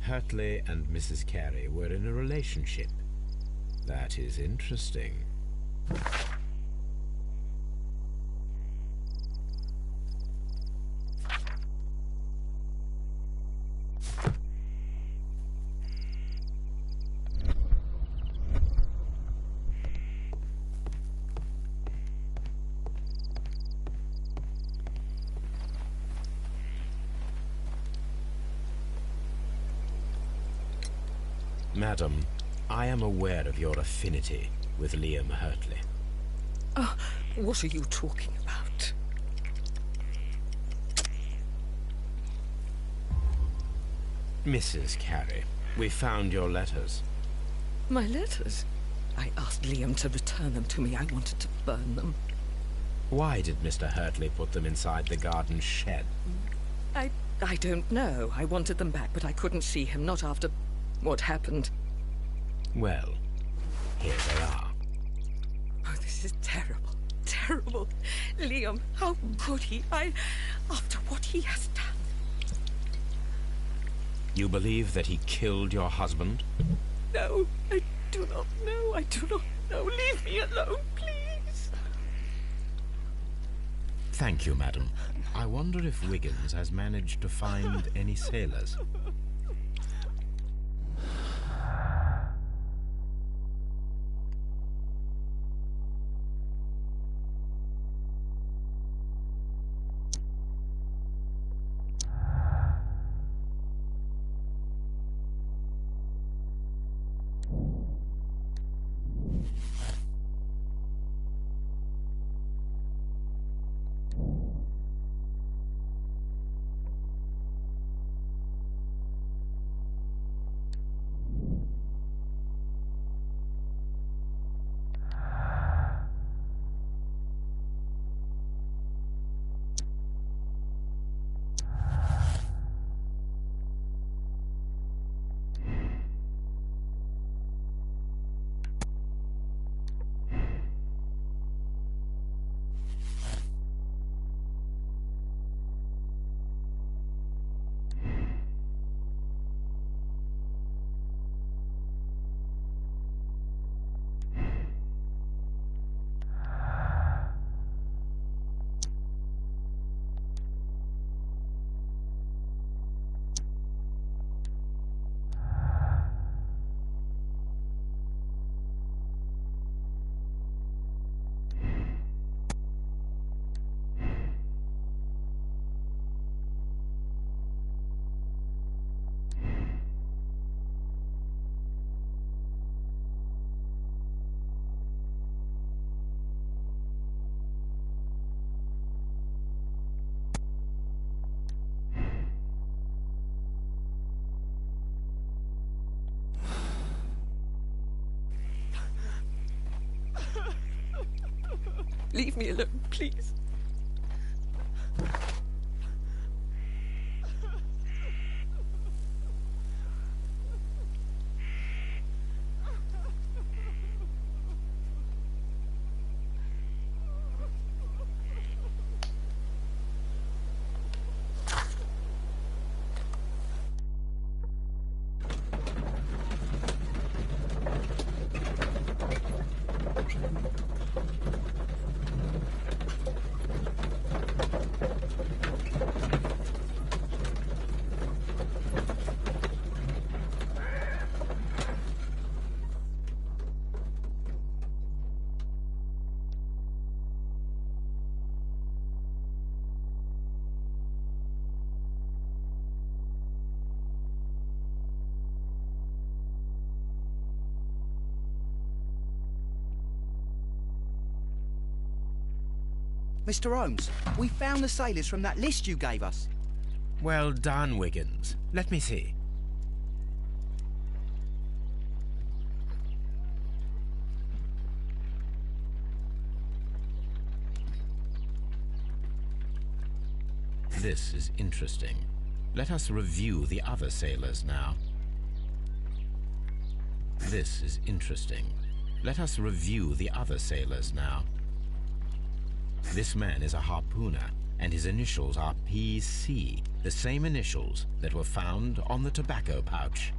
Hurtley and Mrs. Carey were in a relationship. That is interesting. Madam, I am aware of your affinity with Liam Hurtley. Oh, what are you talking about? Mrs. Carey, we found your letters. My letters? I asked Liam to return them to me. I wanted to burn them. Why did Mr. Hurtley put them inside the garden shed? I don't know. I wanted them back, but I couldn't see him, not after what happened. Well, here they are. Oh, this is terrible. Terrible. Liam, how could he? After what he has done. You believe that he killed your husband? No, I do not know. I do not know. Leave me alone, please. Thank you, madam. I wonder if Wiggins has managed to find any sailors. Leave me alone, please. Mr. Holmes, we found the sailors from that list you gave us. Well done, Wiggins. Let me see. This is interesting. Let us review the other sailors now. This is interesting. Let us review the other sailors now. This man is a harpooner, and his initials are PC, the same initials that were found on the tobacco pouch.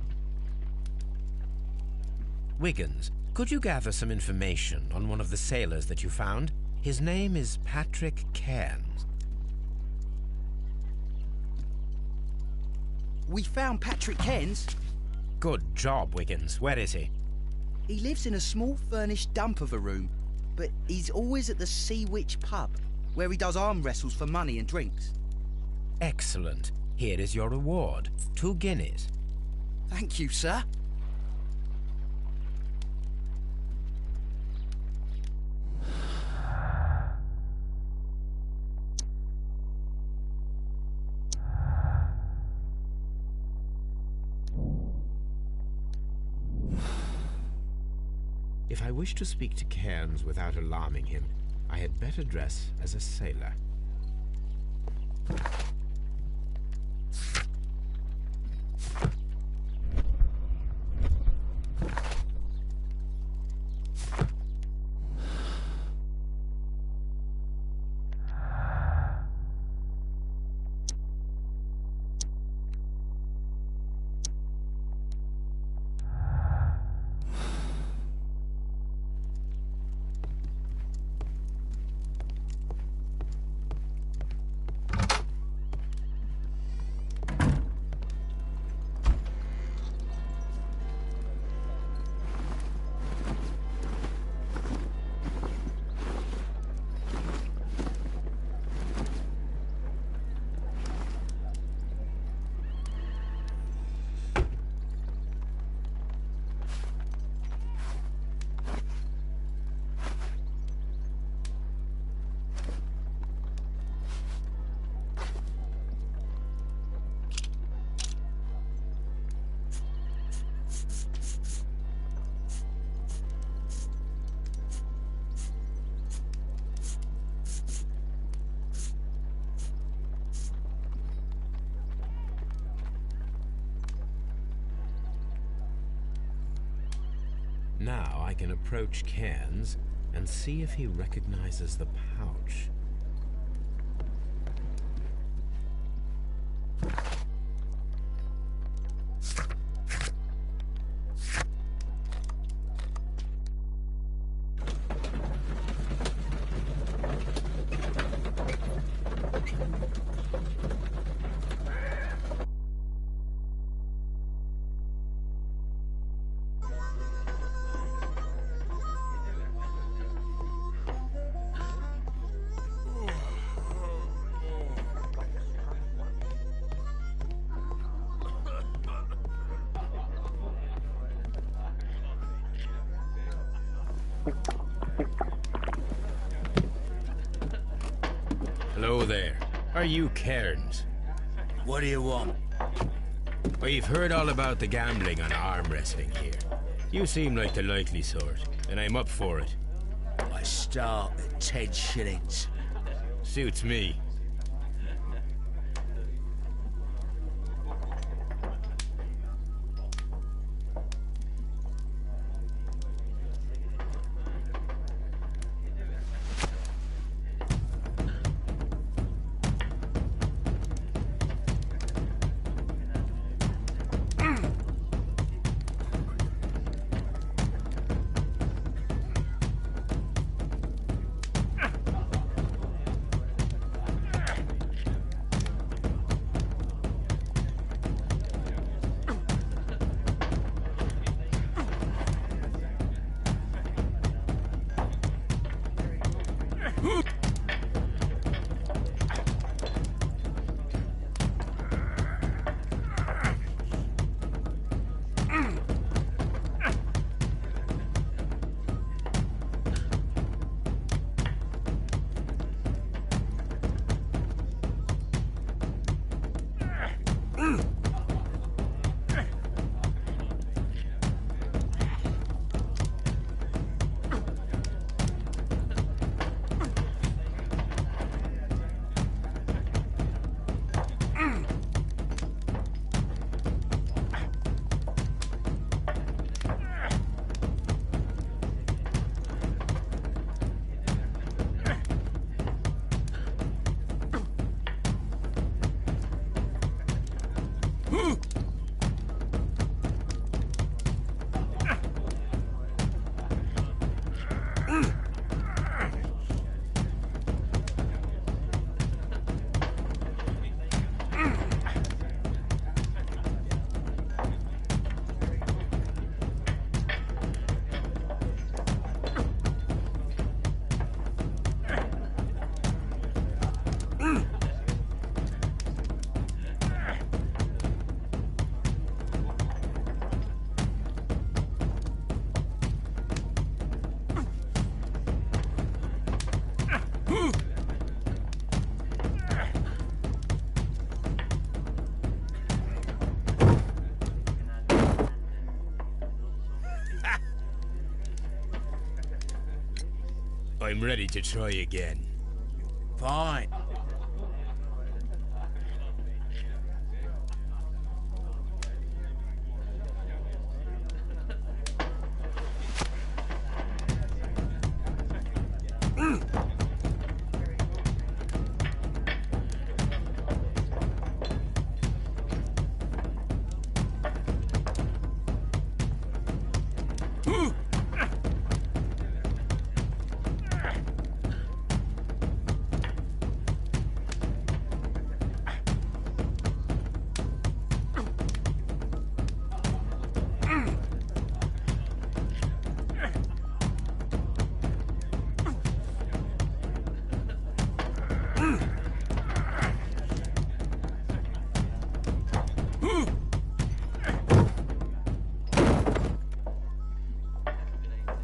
Wiggins, could you gather some information on one of the sailors that you found? His name is Patrick Cairns. We found Patrick Cairns. Good job, Wiggins. Where is he? He lives in a small furnished dump of a room, but he's always at the Sea Witch pub, where he does arm wrestles for money and drinks. Excellent. Here is your reward. 2 guineas. Thank you, sir. If I wish to speak to Cairns without alarming him, I had better dress as a sailor. Now I can approach Cairns and see if he recognizes the pouch. Hello there. Are you Cairns? What do you want? We've heard all about the gambling and arm wrestling here. You seem like the likely sort, and I'm up for it. I might start at 10 shillings. Suits me. I'm ready to try again. Fine.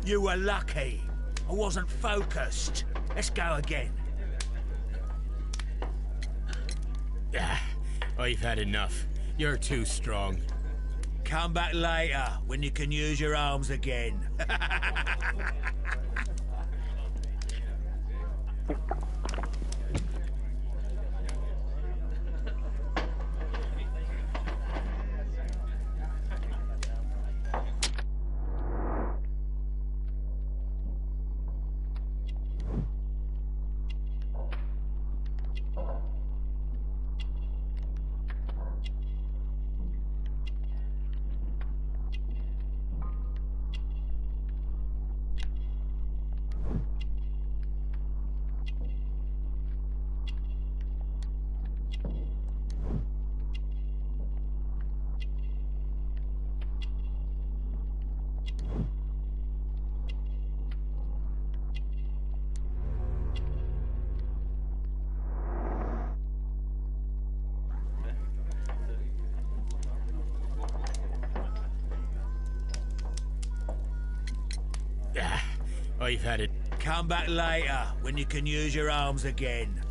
You were lucky. I wasn't focused. Let's go again. I've had enough. You're too strong. Come back later when you can use your arms again. I've had it. Come back later when you can use your arms again.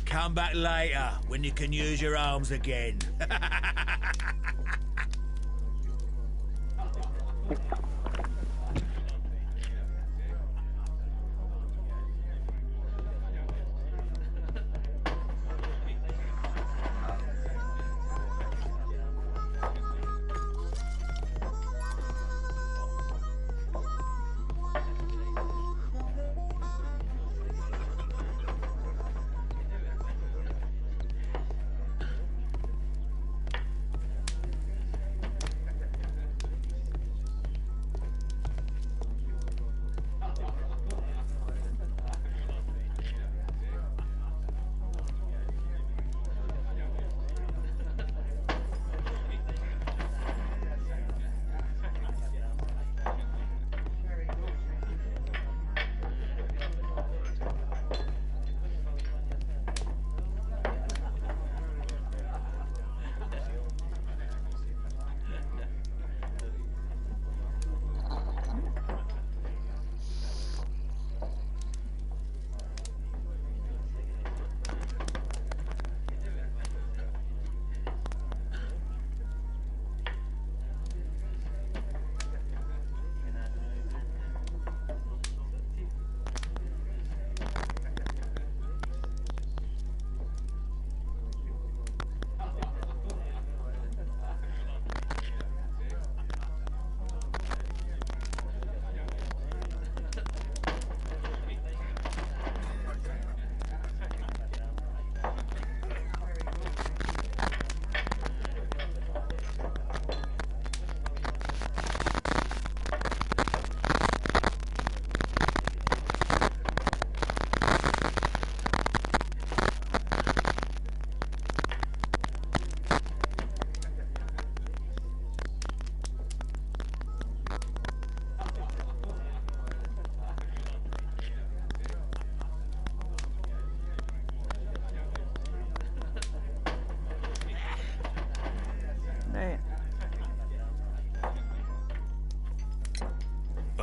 Come back later, when you can use your arms again.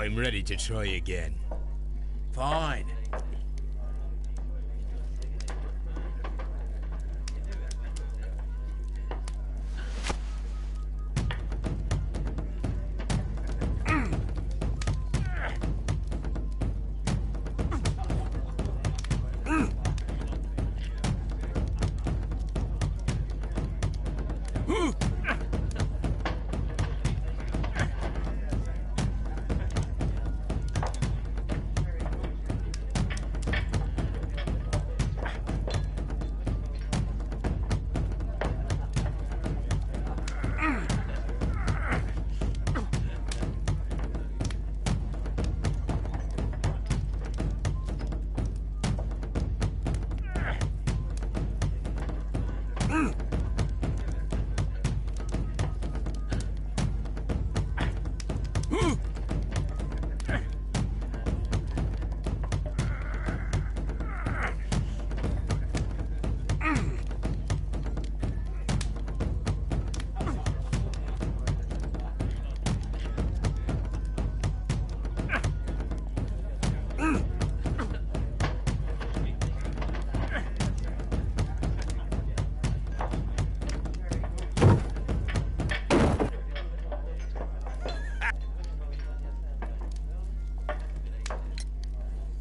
I'm ready to try again. Fine.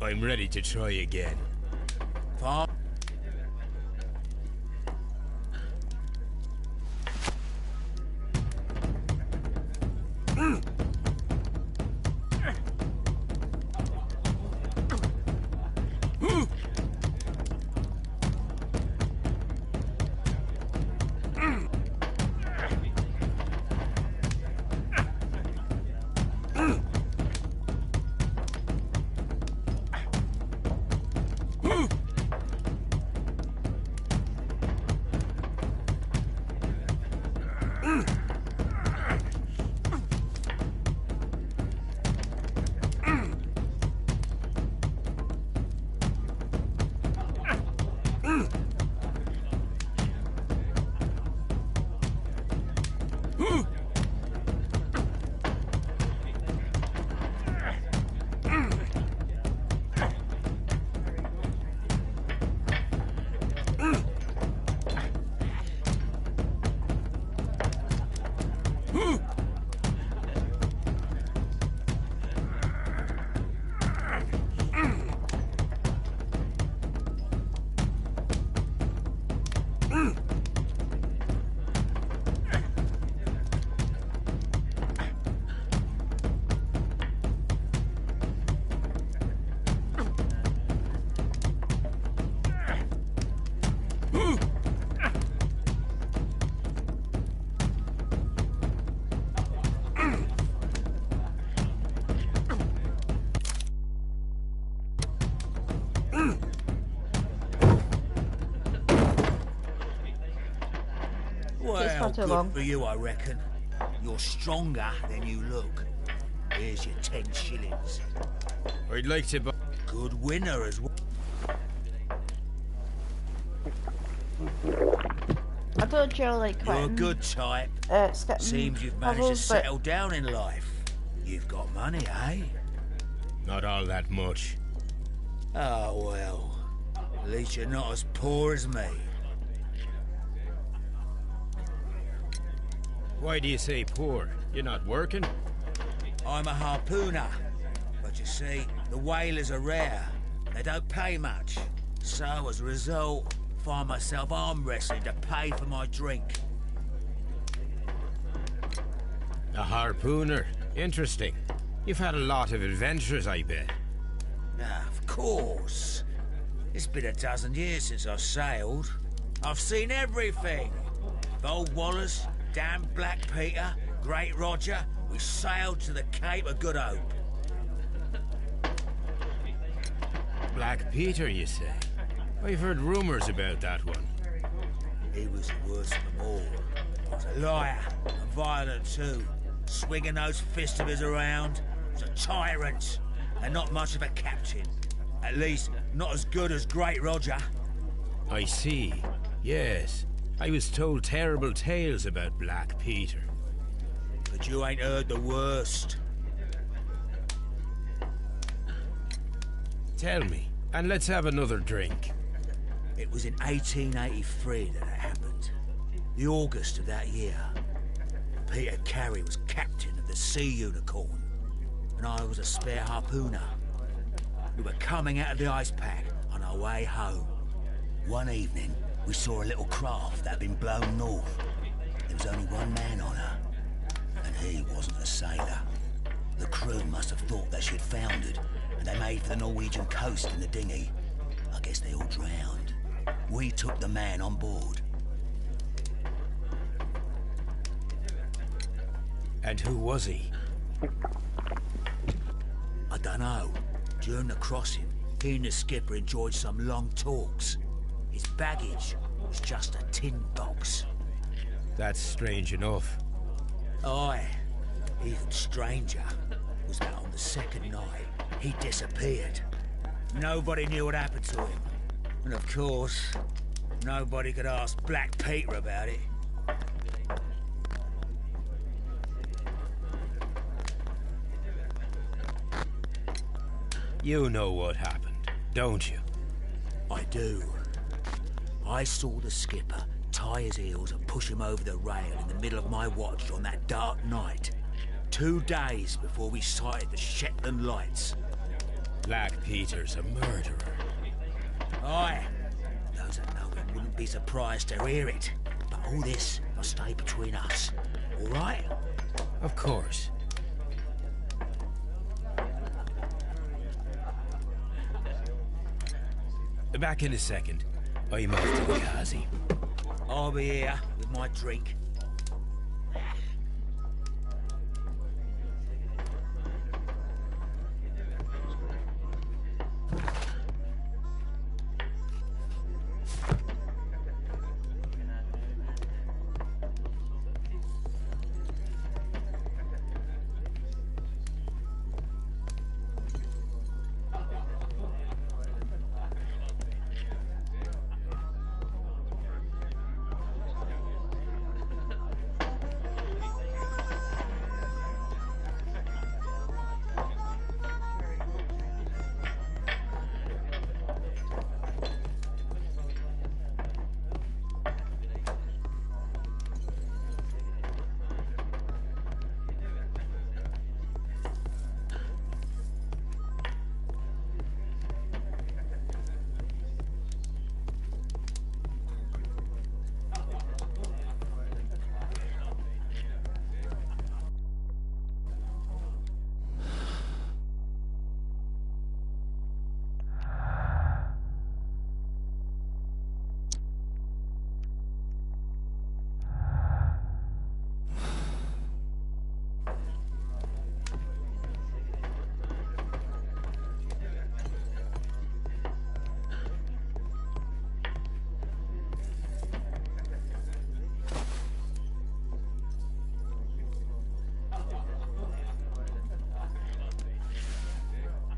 I'm ready to try again. Fine. far too good long. for you, I reckon. You're stronger than you look. Here's your 10 shillings. I'd like to buy... Good winner as well. I told you like You're a quitting. good type. Skipping Seems you've managed to levels, but settle down in life. You've got money, eh? Not all that much. Oh, well. At least you're not as poor as me. Why do you say poor? You're not working? I'm a harpooner. But you see, the whalers are rare. They don't pay much. So, as a result, find myself arm wrestling to pay for my drink. A harpooner? Interesting. You've had a lot of adventures, I bet. Of course. It's been a dozen years since I've sailed. I've seen everything. Old Wallace, damn Black Peter, Great Roger. We sailed to the Cape of Good Hope. Black Peter, you say? I've heard rumors about that one. He was the worst of them all. He was a liar, and violent too. Swinging those fists of his around. He was a tyrant, and not much of a captain. At least, not as good as Great Roger. I see. Yes. I was told terrible tales about Black Peter. But you ain't heard the worst. Tell me, and let's have another drink. It was in 1883 that it happened. The August of that year. Peter Carey was captain of the Sea Unicorn, and I was a spare harpooner. We were coming out of the ice pack on our way home. One evening, we saw a little craft that had been blown north. There was only one man on her, and he wasn't a sailor. The crew must have thought that she'd foundered, and they made for the Norwegian coast in the dinghy. I guess they all drowned. We took the man on board. And who was he? I don't know. During the crossing, he and the skipper enjoyed some long talks. His baggage was just a tin box. That's strange enough. Aye. Even stranger was that on the second night, he disappeared. Nobody knew what happened to him. And of course, nobody could ask Black Peter about it. You know what happened, don't you? I do. I saw the skipper tie his heels and push him over the rail in the middle of my watch on that dark night. 2 days before we sighted the Shetland lights. Black Peter's a murderer. Aye. Those that know him wouldn't be surprised to hear it. But all this must stay between us. All right? Of course. Back in a second. I'm off to the Ghazi. I'll be here with my drink.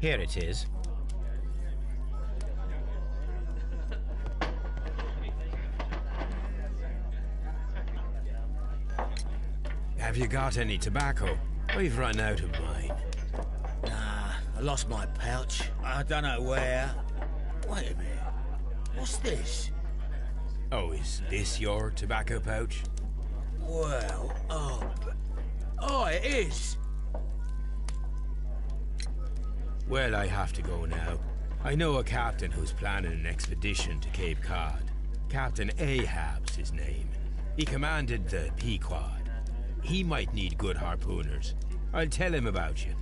Here it is. Have you got any tobacco? We've run out of mine. Nah, I lost my pouch. I don't know where. Wait a minute. What's this? Oh, is this your tobacco pouch? Well, oh, it is. Well, I have to go now. I know a captain who's planning an expedition to Cape Cod. Captain Ahab's his name. He commanded the Pequod. He might need good harpooners. I'll tell him about you.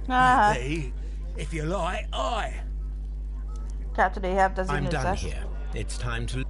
Maybe, if you like, aye. Captain Ahab doesn't I'm exist. done here. It's time to...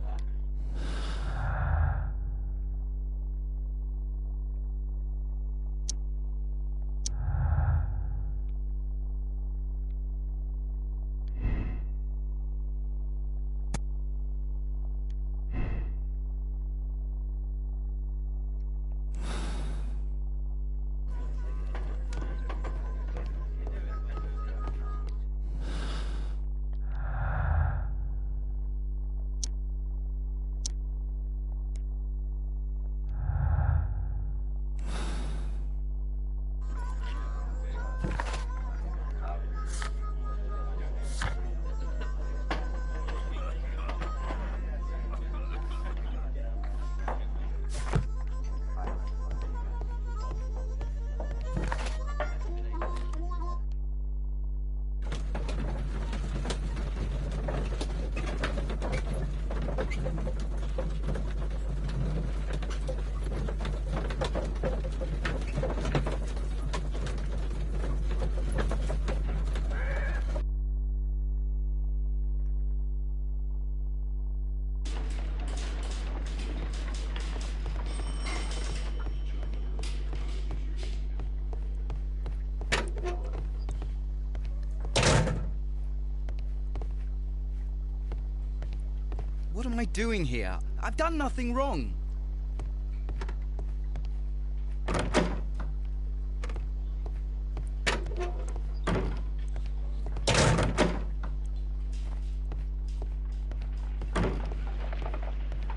What am I doing here? I've done nothing wrong.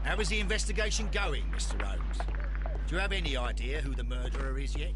How is the investigation going, Mr. Holmes? Do you have any idea who the murderer is yet?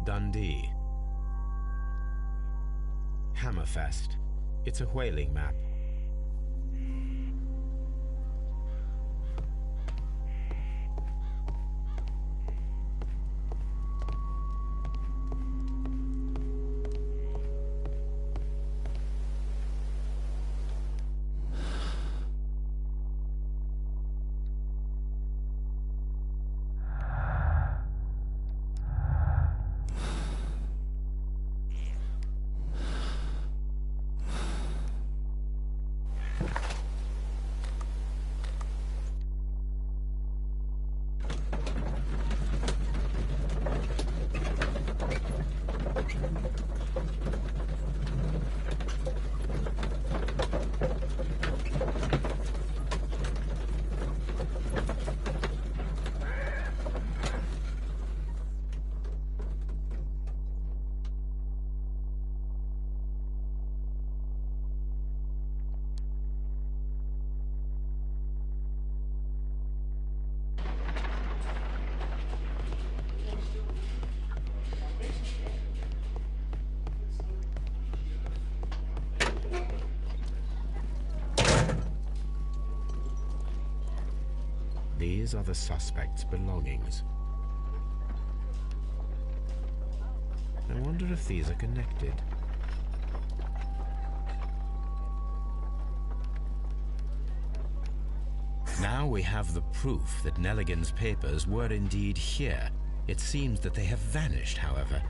Dundee. Hammerfest. It's a whaling map. These are the suspect's belongings. I wonder if these are connected. Now we have the proof that Nelligan's papers were indeed here. It seems that they have vanished, however.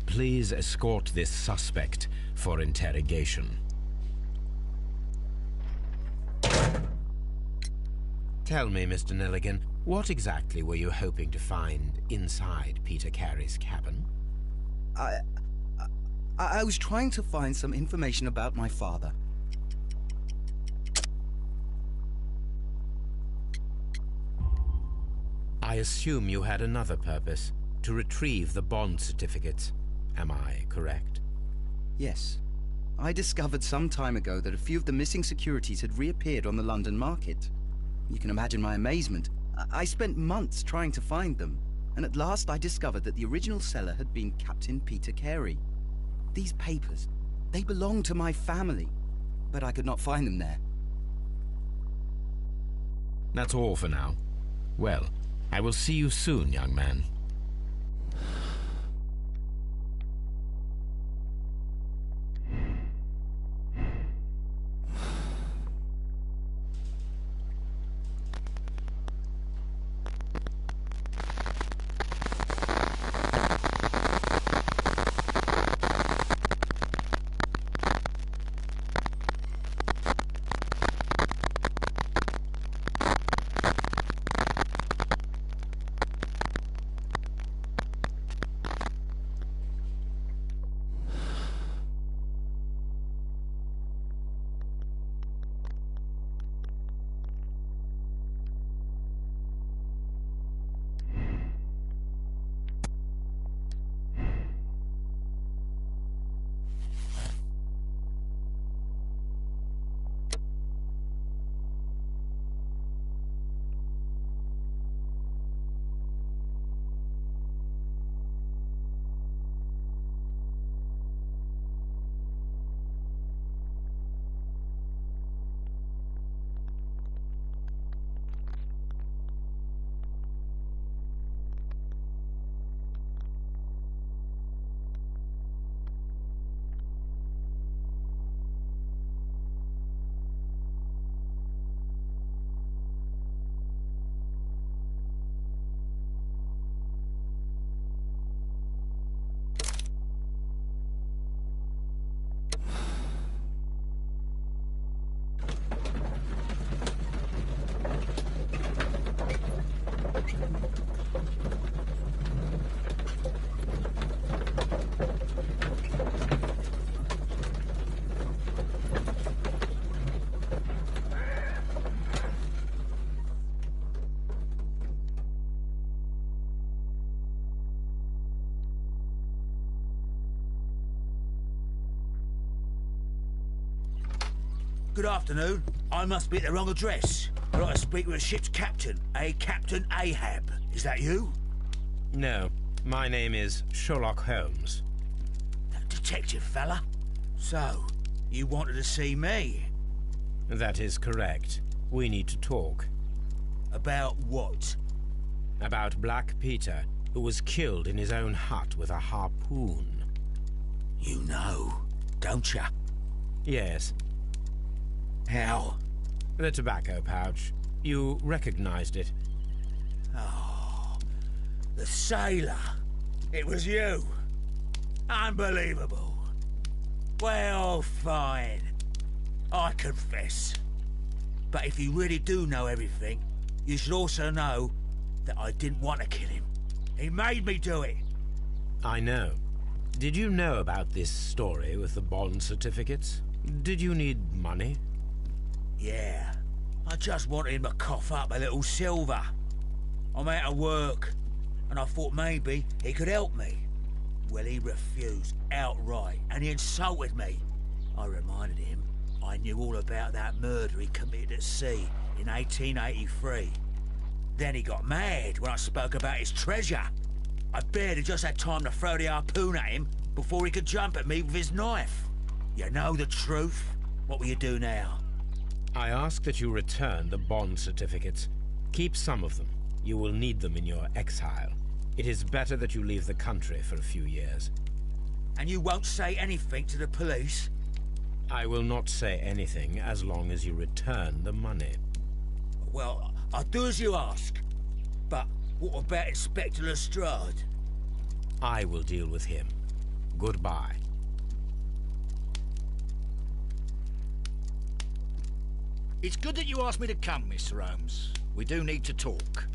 Please escort this suspect for interrogation. Tell me, Mr. Nelligan, what exactly were you hoping to find inside Peter Carey's cabin? I was trying to find some information about my father. I assume you had another purpose, to retrieve the bond certificates. Am I correct? Yes. I discovered some time ago that a few of the missing securities had reappeared on the London market. You can imagine my amazement. I spent months trying to find them, and at last I discovered that the original seller had been Captain Peter Carey. These papers, they belong to my family, but I could not find them there. That's all for now. Well, I will see you soon, young man. Good afternoon. I must be at the wrong address. I'd like to speak with a ship's captain, a Captain Ahab. Is that you? No, my name is Sherlock Holmes. That detective fella? So, you wanted to see me? That is correct. We need to talk. About what? About Black Peter, who was killed in his own hut with a harpoon. You know, don't you? Yes. How? The tobacco pouch. You recognized it. Oh, the sailor. It was you. Unbelievable. Well, fine. I confess. But if you really do know everything, you should also know that I didn't want to kill him. He made me do it. I know. Did you know about this story with the bond certificates? Did you need money? Yeah. I just wanted him to cough up a little silver. I'm out of work, and I thought maybe he could help me. Well, he refused outright, and he insulted me. I reminded him I knew all about that murder he committed at sea in 1883. Then he got mad when I spoke about his treasure. I barely just had time to throw the harpoon at him before he could jump at me with his knife. You know the truth. What will you do now? I ask that you return the bond certificates. Keep some of them. You will need them in your exile. It is better that you leave the country for a few years. And you won't say anything to the police? I will not say anything as long as you return the money. Well, I'll do as you ask. But what about Inspector Lestrade? I will deal with him. Goodbye. It's good that you asked me to come, Mr. Holmes. We do need to talk.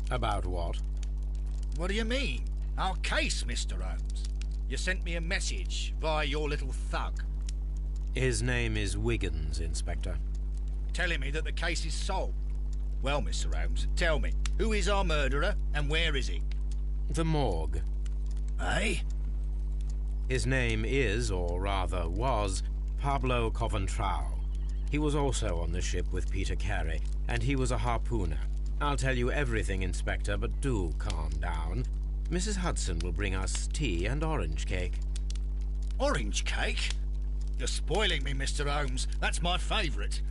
About what? What do you mean? Our case, Mr. Holmes. You sent me a message via your little thug. His name is Wiggins, Inspector. Telling me that the case is solved. Well, Mr. Holmes, tell me, who is our murderer and where is he? The morgue. Eh? His name is, or rather was, Pablo Coventral. He was also on the ship with Peter Carey, and he was a harpooner. I'll tell you everything, Inspector, but do calm down. Mrs. Hudson will bring us tea and orange cake. Orange cake? You're spoiling me, Mr. Holmes. That's my favourite.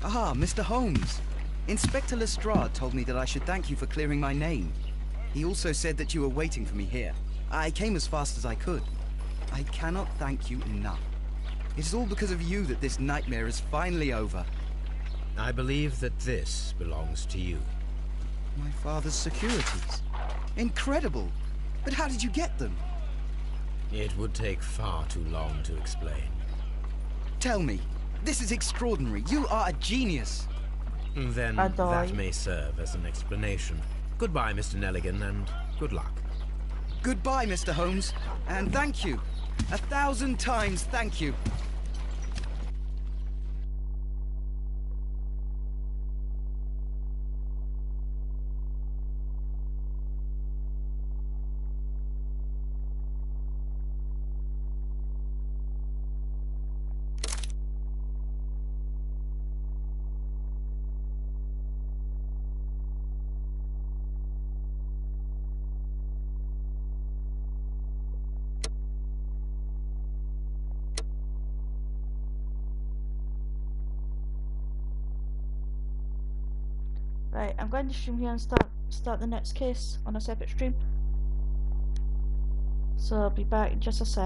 Ah, Mr. Holmes. Inspector Lestrade told me that I should thank you for clearing my name. He also said that you were waiting for me here. I came as fast as I could. I cannot thank you enough. It is all because of you that this nightmare is finally over. I believe that this belongs to you. My father's securities. Incredible! But how did you get them? It would take far too long to explain. Tell me. This is extraordinary. You are a genius. Then that may serve as an explanation. Goodbye, Mr. Nelligan, and good luck. Goodbye, Mr. Holmes, and thank you. 1,000 times thank you. Right, I'm going to stream here and start the next case on a separate stream. So I'll be back in just a sec.